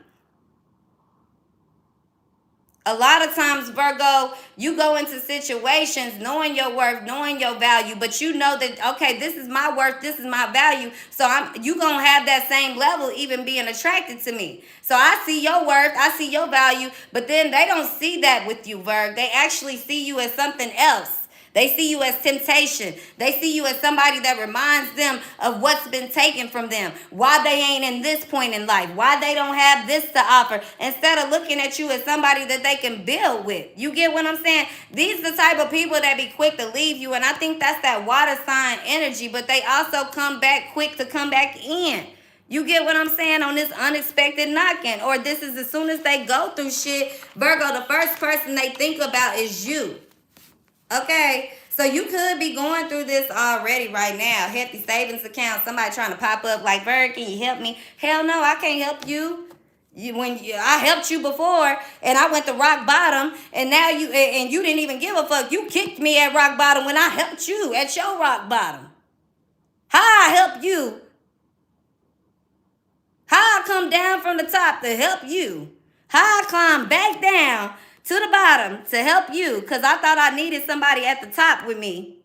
[SPEAKER 1] A lot of times, Virgo, you go into situations knowing your worth, knowing your value, but you know that, okay, this is my worth, this is my value, so you gonna have that same level even being attracted to me. So I see your worth, I see your value, but then they don't see that with you, Virgo. They actually see you as something else. They see you as temptation. They see you as somebody that reminds them of what's been taken from them. Why they ain't in this point in life. Why they don't have this to offer. Instead of looking at you as somebody that they can build with. You get what I'm saying? These are the type of people that be quick to leave you. And I think that's that water sign energy. But they also come back quick to come back in. You get what I'm saying? On this unexpected knocking. Or this is as soon as they go through shit, Virgo, the first person they think about is you. Okay, so you could be going through this already right now. Hefty savings account, somebody trying to pop up like, Virg, can you help me? Hell no, I can't help you. I helped you before, and I went to rock bottom, and now you didn't even give a fuck. You kicked me at rock bottom when I helped you at your rock bottom. How I help you? How I come down from the top to help you? How I climb back down to the bottom to help you, because I thought I needed somebody at the top with me.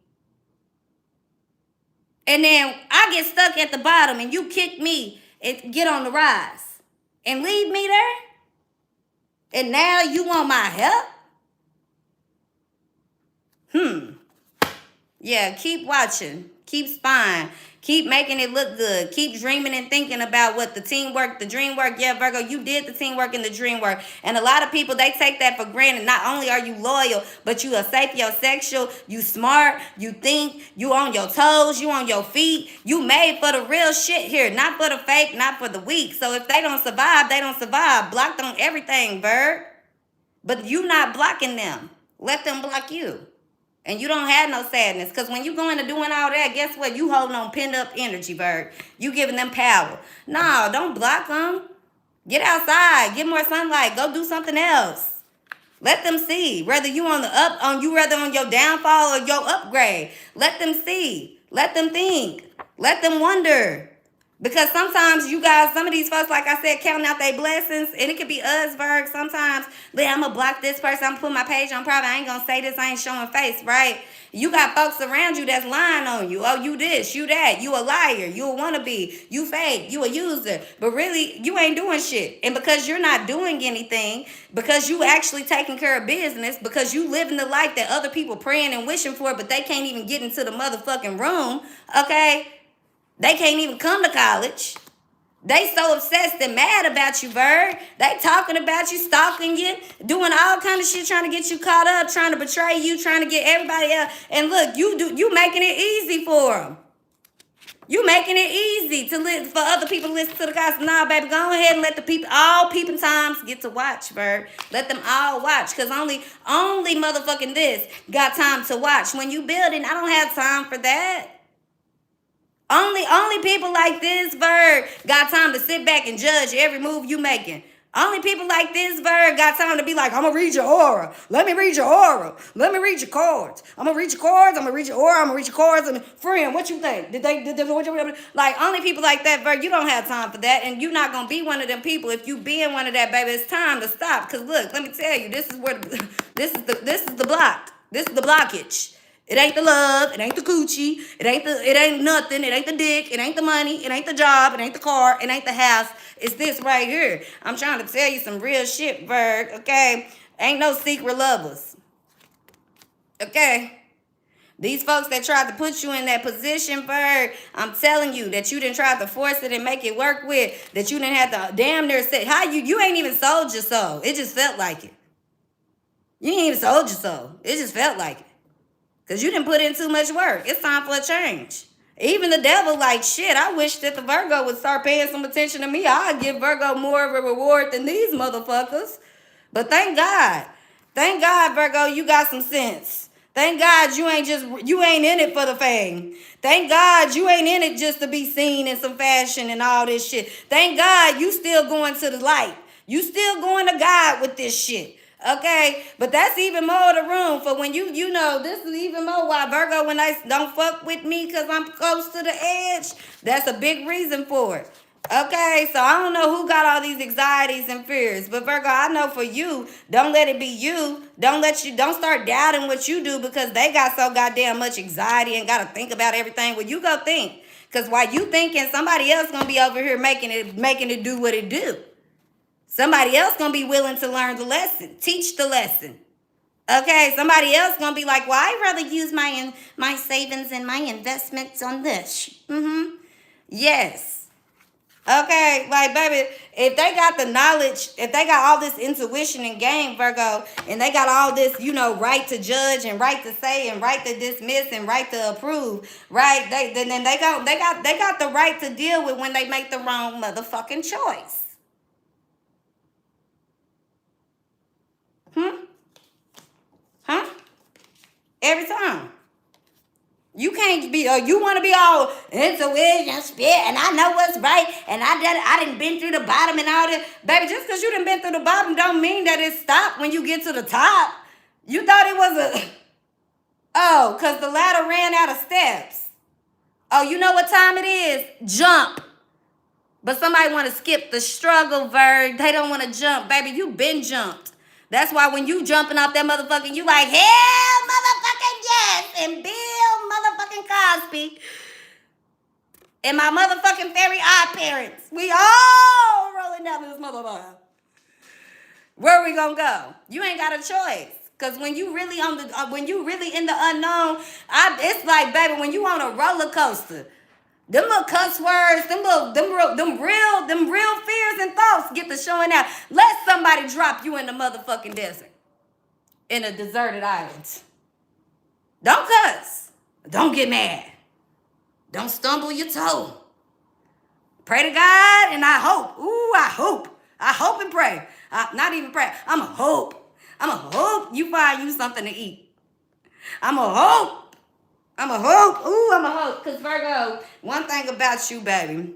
[SPEAKER 1] And then I get stuck at the bottom and you kick me and get on the rise and leave me there. And now you want my help? Yeah, keep watching. Keep spying. Keep making it look good. Keep dreaming and thinking about what the teamwork, the dream work. Yeah, Virgo, you did the teamwork and the dream work. And a lot of people, they take that for granted. Not only are you loyal, but you are sapiosexual, you smart, you think, you on your toes, you on your feet. You made for the real shit here, not for the fake, not for the weak. So if they don't survive, they don't survive. Blocked on everything, Virg. But you not blocking them. Let them block you. And you don't have no sadness. Because when you go into doing all that, guess what? You holding on pinned up energy, Virg. You giving them power. No, don't block them. Get outside. Get more sunlight. Go do something else. Let them see. Whether you on the whether on your downfall or your upgrade. Let them see. Let them think. Let them wonder. Because sometimes you guys, some of these folks, like I said, counting out their blessings, and it could be us, Virg. Sometimes, I'm going to block this person. I'm going to put my page on private. I ain't going to say this. I ain't showing face, right? You got folks around you that's lying on you. Oh, you this, you that. You a liar. You a wannabe. You fake. You a user. But really, you ain't doing shit. And because you're not doing anything, because you actually taking care of business, because you living the life that other people praying and wishing for, but they can't even get into the motherfucking room, okay? They can't even come to college. They so obsessed and mad about you, Virg. They talking about you, stalking you, doing all kind of shit, trying to get you caught up, trying to betray you, trying to get everybody else. And look, you making it easy for them. You making it easy for other people to listen to the gossip. Nah, baby, go ahead and let the people, all peeping times get to watch, Virg. Let them all watch, because only motherfucking this got time to watch. When you building, I don't have time for that. Only people like this, Virg, got time to sit back and judge every move you making. Only people like this, Virg, got time to be like, I'm going to read your aura. Let me read your aura. Let me read your cards. I'm going to read your cards. I'm going to read your aura. I'm going to read your cards. And friend, what you think? Did like, only people like that, Virg, you don't have time for that. And you're not going to be one of them people. If you being one of that, baby, it's time to stop. Because look, let me tell you, this is the block. This is the blockage. It ain't the love, it ain't the coochie, it ain't nothing, it ain't the dick, it ain't the money, it ain't the job, it ain't the car, it ain't the house. It's this right here. I'm trying to tell you some real shit, Virg, okay? Ain't no secret lovers. Okay? These folks that tried to put you in that position, Virg, I'm telling you that you didn't try to force it and make it work with, that you didn't have to damn near say, you ain't even sold your soul. It just felt like it. You ain't even sold your soul. It just felt like it. Because you didn't put in too much work. It's time for a change. Even the devil like, shit, I wish that the Virgo would start paying some attention to me. I'd give Virgo more of a reward than these motherfuckers. But thank God. Thank God, Virgo, you got some sense. Thank God you ain't in it for the fame. Thank God you ain't in it just to be seen in some fashion and all this shit. Thank God you still going to the light. You still going to God with this shit. Okay, but that's even more of the room for when you know, this is even more why Virgo, when they don't fuck with me because I'm close to the edge, that's a big reason for it. Okay, so I don't know who got all these anxieties and fears, but Virgo, I know for you, don't let it be you. Don't start doubting what you do because they got so goddamn much anxiety and got to think about everything. Well, you go think, because while you thinking, somebody else going to be over here making it do what it do. Somebody else going to be willing to learn the lesson, teach the lesson. Okay, somebody else going to be like, well, I'd rather use my savings and my investments on this. Yes. Okay, like, baby, if they got the knowledge, if they got all this intuition and game, Virgo, and they got all this, right to judge and right to say and right to dismiss and right to approve, right? They got the right to deal with when they make the wrong motherfucking choice. Huh? Every time. You can't be, you want to be all intuition, spit, and I know what's right, and I done been through the bottom and all this. Baby, just because you done been through the bottom don't mean that it stopped when you get to the top. You thought it was because the ladder ran out of steps. Oh, you know what time it is? Jump. But somebody want to skip the struggle, Virg. They don't want to jump. Baby, you been jumped. That's why when you jumping off that motherfucking, you like, hell motherfucking yes, and Bill motherfucking Cosby. And my motherfucking fairy odd parents. We all rolling down this motherfucker. Where we gonna go? You ain't got a choice. Cause when you really on the, when you really in the unknown, it's like, baby, when you on a roller coaster, them little cuss words, them real fears and thoughts get to showing out. Let somebody drop you in the motherfucking desert, in a deserted island. Don't cuss. Don't get mad. Don't stumble your toe. Pray to God, and I hope. Ooh, I hope. I hope and pray. Not even pray. I'm a hope you find you something to eat. I'm a hope. Ooh, I'm a hope. Because Virgo, one thing about you, baby,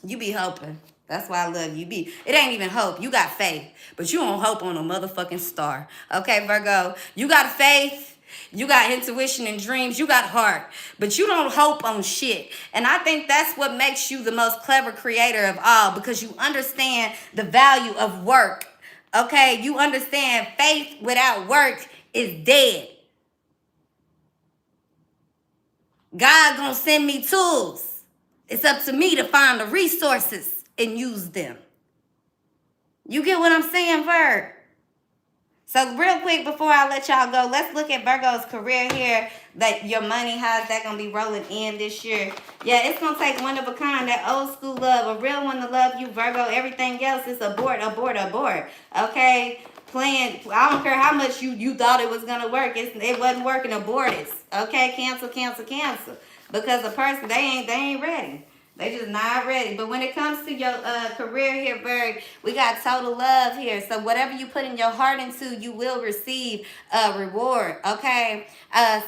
[SPEAKER 1] you be hoping. That's why I love you. It ain't even hope. You got faith. But you don't hope on a motherfucking star. Okay, Virgo? You got faith. You got intuition and dreams. You got heart. But you don't hope on shit. And I think that's what makes you the most clever creator of all. Because you understand the value of work. Okay? You understand faith without work is dead. God gonna send me tools. It's up to me to find the resources and use them. You get what I'm saying, Virg? So real quick before I let y'all go, let's look at Virgo's career here. That your money, how's that going to be rolling in this year? Yeah, it's going to take one of a kind, that old school love, a real one to love you, Virgo. Everything else is abort. Okay? I don't care how much you thought it was going to work. It wasn't working. Abort it. Okay? Cancel. Because the person, they ain't ready. They just not ready. But when it comes to your career here, Virg, we got total love here. So whatever you put in your heart into, you will receive a reward, okay?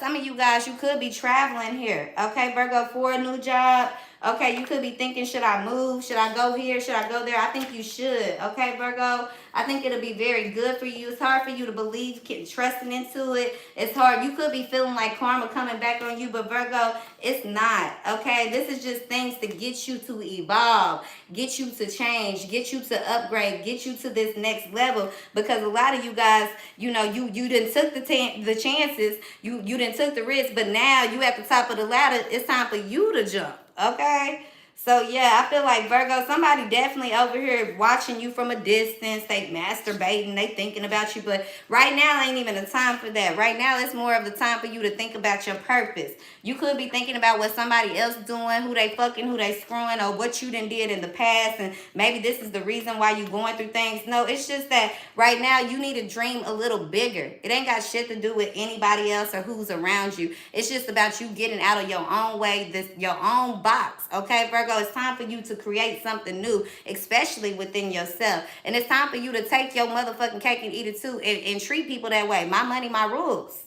[SPEAKER 1] Some of you guys, you could be traveling here, okay, Virgo, for a new job. Okay, you could be thinking, should I move? Should I go here? Should I go there? I think you should, okay, Virgo? I think it'll be very good for you. It's hard for you to believe, trusting into it. It's hard. You could be feeling like karma coming back on you, but Virgo, it's not, okay? This is just things to get you to evolve, get you to change, get you to upgrade, get you to this next level. Because a lot of you guys, you know, you done took the chances, you done took the risk, but now you at the top of the ladder. It's time for you to jump. Okay, so yeah, I feel like Virgo, somebody definitely over here watching you from a distance. They masturbating, they thinking about you, but right now ain't even the time for that. Right now, it's more of the time for you to think about your purpose. You could be thinking about what somebody else doing, who they fucking, who they screwing, or what you done did in the past, and maybe this is the reason why you going through things. No, it's just that right now you need to dream a little bigger. It ain't got shit to do with anybody else or who's around you. It's just about you getting out of your own way, your own box. Okay, Virgo, it's time for you to create something new, especially within yourself. And it's time for you to take your motherfucking cake and eat it too, and treat people that way. My money, my rules.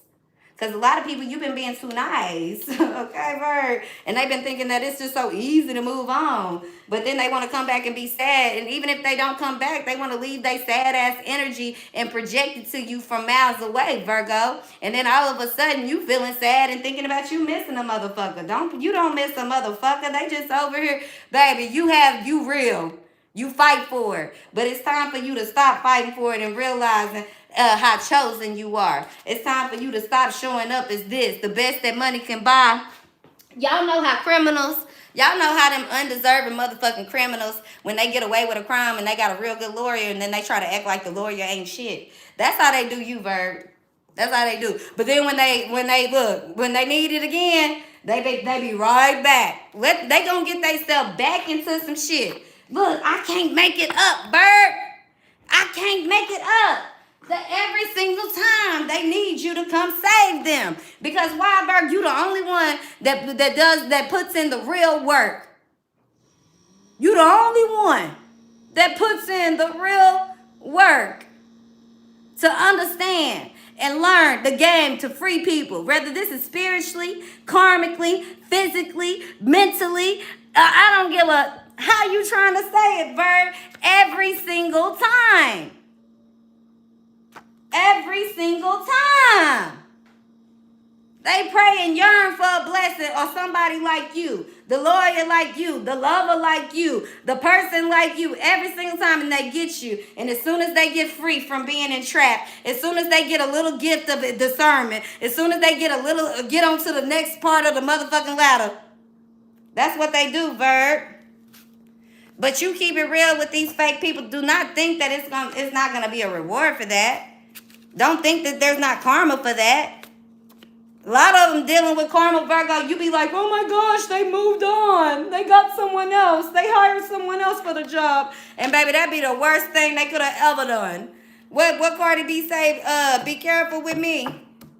[SPEAKER 1] Because a lot of people, you've been being too nice, okay, Virg? And they've been thinking that it's just so easy to move on. But then they want to come back and be sad. And even if they don't come back, they want to leave their sad-ass energy and project it to you from miles away, Virgo. And then all of a sudden, you feeling sad and thinking about you missing a motherfucker. You don't miss a motherfucker. They just over here, baby, you real. You fight for it. But it's time for you to stop fighting for it and realizing how chosen you are. It's time for you to stop showing up as the best that money can buy. Y'all know how y'all know how them undeserving motherfucking criminals, when they get away with a crime and they got a real good lawyer and then they try to act like the lawyer ain't shit. That's how they do you, Virg. That's how they do. But then when they need it again, they be right back. They gonna get themselves back into some shit. Look, I can't make it up, Bird. I can't make it up. That every single time they need you to come save them. Because why, Bird? You the only one that puts in the real work. You the only one that puts in the real work to understand and learn the game to free people. Whether this is spiritually, karmically, physically, mentally. I don't give a how you trying to say it, Bird. Every single time. Every single time. They pray and yearn for a blessing or somebody like you, the lawyer like you, the lover like you, the person like you, every single time, and they get you. And as soon as they get free from being entrapped, as soon as they get a little gift of discernment, as soon as they get onto the next part of the motherfucking ladder, That's what they do, Virg. But you keep it real with these fake people. Do not think that it's not gonna be a reward for that. Don't think that there's not karma for that. A lot of them dealing with karma, Virgo. You be like, oh my gosh, they moved on. They got someone else. They hired someone else for the job. And baby, that'd be the worst thing they could have ever done. What Cardi B say? Be careful with me.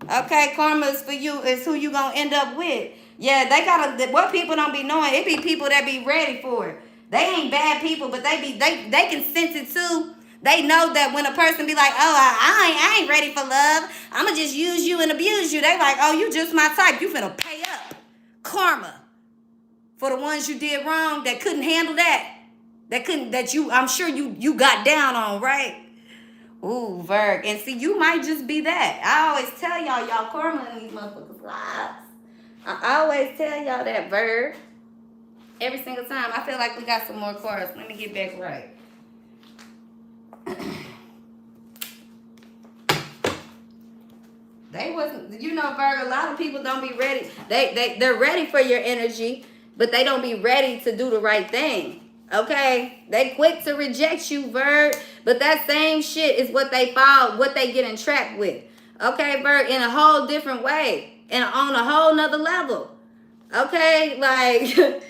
[SPEAKER 1] Okay, karma is for you. Is who you gonna end up with. Yeah, they gotta. What people don't be knowing, it be people that be ready for it. They ain't bad people, but they can sense it too. They know that when a person be like, oh, I ain't ready for love. I'ma just use you and abuse you. They like, oh, you just my type. You finna pay up. Karma. For the ones you did wrong that couldn't handle that. I'm sure you got down on, right? Ooh, Virg. And see, you might just be that. I always tell y'all karma in these motherfuckers' lives. I always tell y'all that, Virg. Every single time. I feel like we got some more cards. Let me get back right. They wasn't, you know, Virgo, a lot of people don't be ready. They're ready for your energy, but they don't be ready to do the right thing. Okay? They quick to reject you, Virg, but that same shit is what they get entrapped with. Okay, Virg, in a whole different way and on a whole nother level. Okay? Like,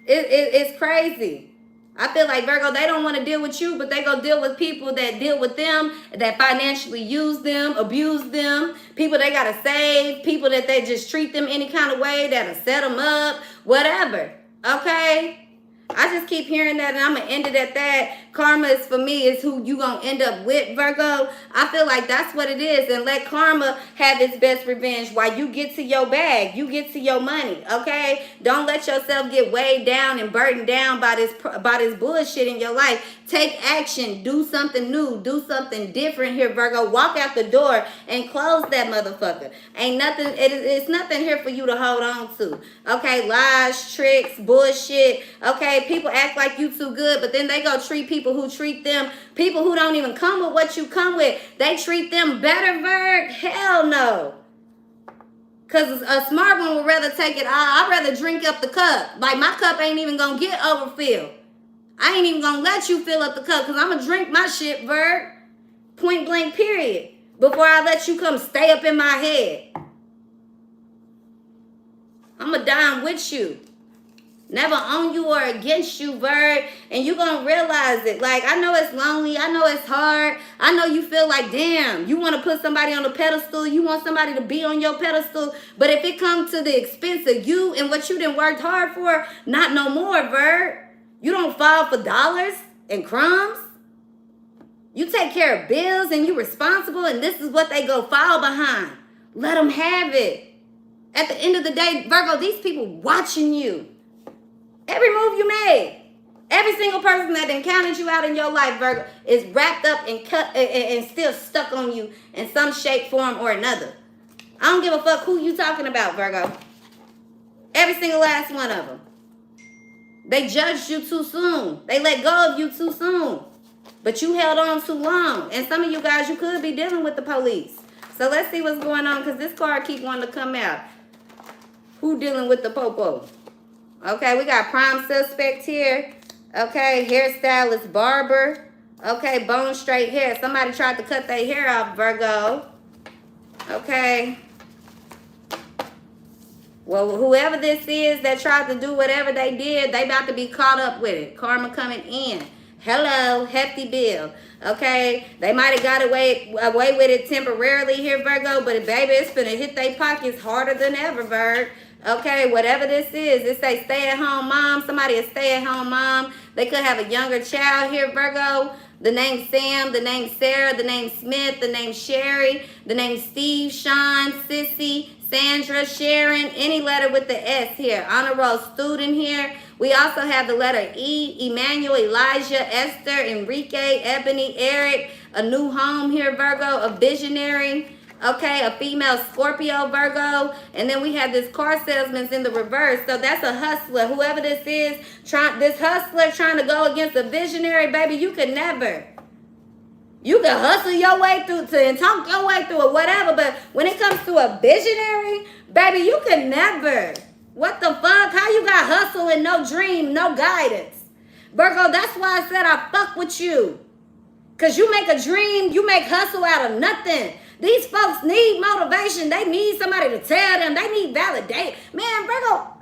[SPEAKER 1] it's crazy. I feel like, Virgo, they don't want to deal with you, but they go deal with people that deal with them, that financially use them, abuse them, people they got to save, people that they just treat them any kind of way, that'll set them up, whatever. Okay? I just keep hearing that, and I'm going to end it at that. Karma is, for me, is who you going to end up with, Virgo. I feel like that's what it is. And let karma have its best revenge while you get to your bag. You get to your money, okay? Don't let yourself get weighed down and burdened down by this bullshit in your life. Take action. Do something new. Do something different here, Virgo. Walk out the door and close that motherfucker. Ain't nothing, it's nothing here for you to hold on to. Okay? Lies, tricks, bullshit. Okay? People act like you too good, but then they go treat people who treat them, people who don't even come with what you come with, they treat them better, Virg? Hell no. Because a smart one would rather take it all. I'd rather drink up the cup. Like, my cup ain't even going to get overfilled. I ain't even going to let you fill up the cup because I'm going to drink my shit, Virg. Point blank, period. Before I let you come stay up in my head. I'm going to dine with you. Never on you or against you, Virg. And you going to realize it. Like, I know it's lonely. I know it's hard. I know you feel like, damn, you want to put somebody on a pedestal. You want somebody to be on your pedestal. But if it comes to the expense of you and what you done worked hard for, not no more, Virg. You don't fall for dollars and crumbs. You take care of bills and you're responsible, and this is what they go fall behind. Let them have it. At the end of the day, Virgo, these people watching you. Every move you made. Every single person that encountered you out in your life, Virgo, is wrapped up and cut and still stuck on you in some shape, form, or another. I don't give a fuck who you talking about, Virgo. Every single last one of them. They judged you too soon. They let go of you too soon. But you held on too long. And some of you guys, you could be dealing with the police. So let's see what's going on, because this card keep wanting to come out. Who dealing with the popo? Okay, we got prime suspect here. Okay, hairstylist, barber. Okay, bone straight hair. Somebody tried to cut their hair off, Virgo. Okay. Well, whoever this is that tried to do whatever they did, they about to be caught up with it. Karma coming in. Hello, hefty bill. Okay, they might have got away with it temporarily here, Virgo, but baby, it's finna hit their pockets harder than ever, Virg. Okay, whatever this is, it's a stay-at-home mom. Somebody a stay-at-home mom. They could have a younger child here, Virgo. The name Sam, the name Sarah, the name Smith, the name Sherry, the name Steve, Sean, Sissy, Sandra, Sharon, any letter with the S here. Honor roll student here. We also have the letter E, Emmanuel, Elijah, Esther, Enrique, Ebony, Eric, a new home here, Virgo, a visionary. Okay, a female Scorpio, Virgo. And then we have this car salesman in the reverse. So that's a hustler. Whoever this is, this hustler trying to go against a visionary, baby, you could never. You can hustle your way through and talk your way through or whatever. But when it comes to a visionary, baby, you can never. What the fuck? How you got hustle and no dream, no guidance? Virgo, that's why I said I fuck with you. Because you make a dream, you make hustle out of nothing. These folks need motivation. They need somebody to tell them. They need validation. Man, Virgo,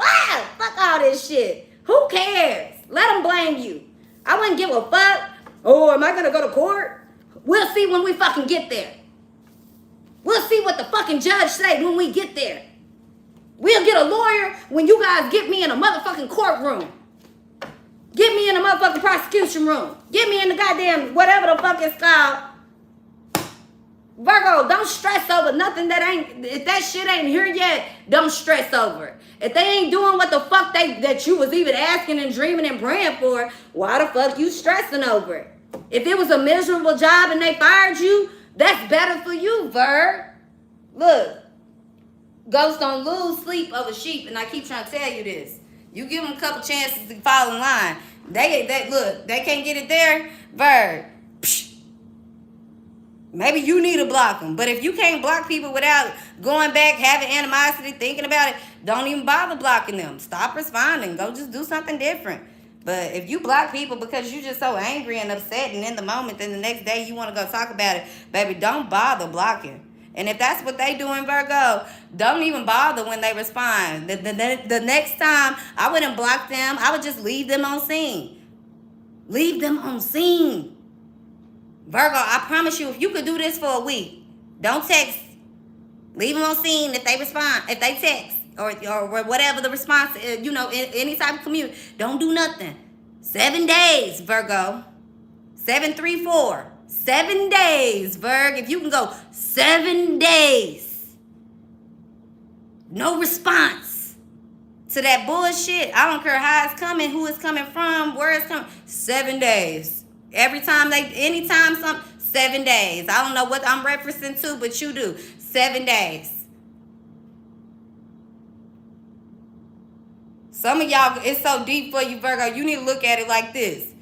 [SPEAKER 1] fuck all this shit. Who cares? Let them blame you. I wouldn't give a fuck. Oh, am I going to go to court? We'll see when we fucking get there. We'll see what the fucking judge say when we get there. We'll get a lawyer when you guys get me in a motherfucking courtroom. Get me in the motherfucking prosecution room. Get me in the goddamn whatever the fuck it's called. Virgo, don't stress over nothing that ain't, if that shit ain't here yet, don't stress over it. If they ain't doing what the fuck that you was even asking and dreaming and praying for, why the fuck you stressing over it? If it was a miserable job and they fired you, that's better for you, Virg. Look, ghosts don't lose sleep over sheep, and I keep trying to tell you this. You give them a couple chances to fall in line. Look, they can't get it there, Virg. Maybe you need to block them. But if you can't block people without going back, having animosity, thinking about it, don't even bother blocking them. Stop responding. Go just do something different. But if you block people because you're just so angry and upset and in the moment, then the next day you want to go talk about it, baby, don't bother blocking. And if that's what they do in Virgo, don't even bother when they respond. The next time, I wouldn't block them. I would just leave them on scene. Leave them on scene. Virgo, I promise you, if you could do this for a week, don't text. Leave them on scene if they respond, if they text, or whatever the response is, you know, any type of community. Don't do nothing. 7 days, Virgo. 734. 7 days, Virg. If you can go 7 days. No response to that bullshit. I don't care how it's coming, who it's coming from, where it's coming. 7 days. Every time anytime something, 7 days. I don't know what I'm referencing to, but you do. 7 days. Some of y'all, it's so deep for you, Virgo, you need to look at it like this.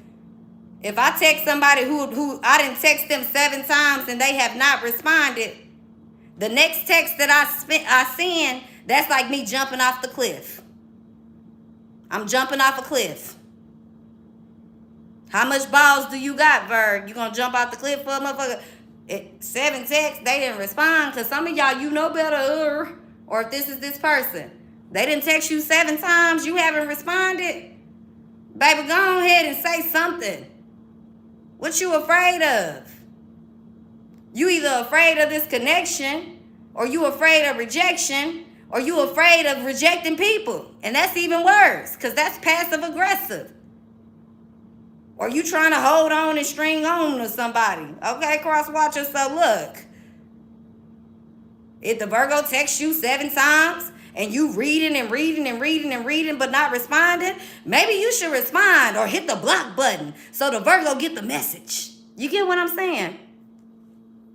[SPEAKER 1] If I text somebody who I didn't text them 7 times and they have not responded, the next text that I send, that's like me jumping off the cliff. I'm jumping off a cliff. How much balls do you got, Virg? You gonna jump off the cliff for a motherfucker? 7 texts, they didn't respond, because some of y'all, you know better, or if this is this person. They didn't text you 7 times, you haven't responded. Baby, go ahead and say something. What you afraid of? You either afraid of this connection, or you afraid of rejection, or you afraid of rejecting people. And that's even worse, because that's passive aggressive. Or you trying to hold on and string on to somebody. Okay, cross watcher, so look. If the Virgo texts you 7 times and you reading and reading and reading and reading but not responding, maybe you should respond or hit the block button so the Virgo get the message. You get what I'm saying?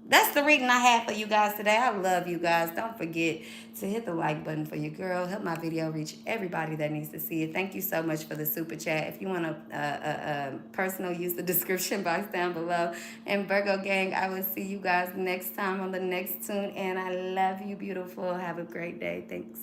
[SPEAKER 1] That's the reading I have for you guys today. I love you guys. Don't forget to hit the like button for your girl. Help my video reach everybody that needs to see it. Thank you so much for the super chat. If you want a personal, use the description box down below. And Virgo gang, I will see you guys next time on the next tune. And I love you, beautiful. Have a great day. Thanks.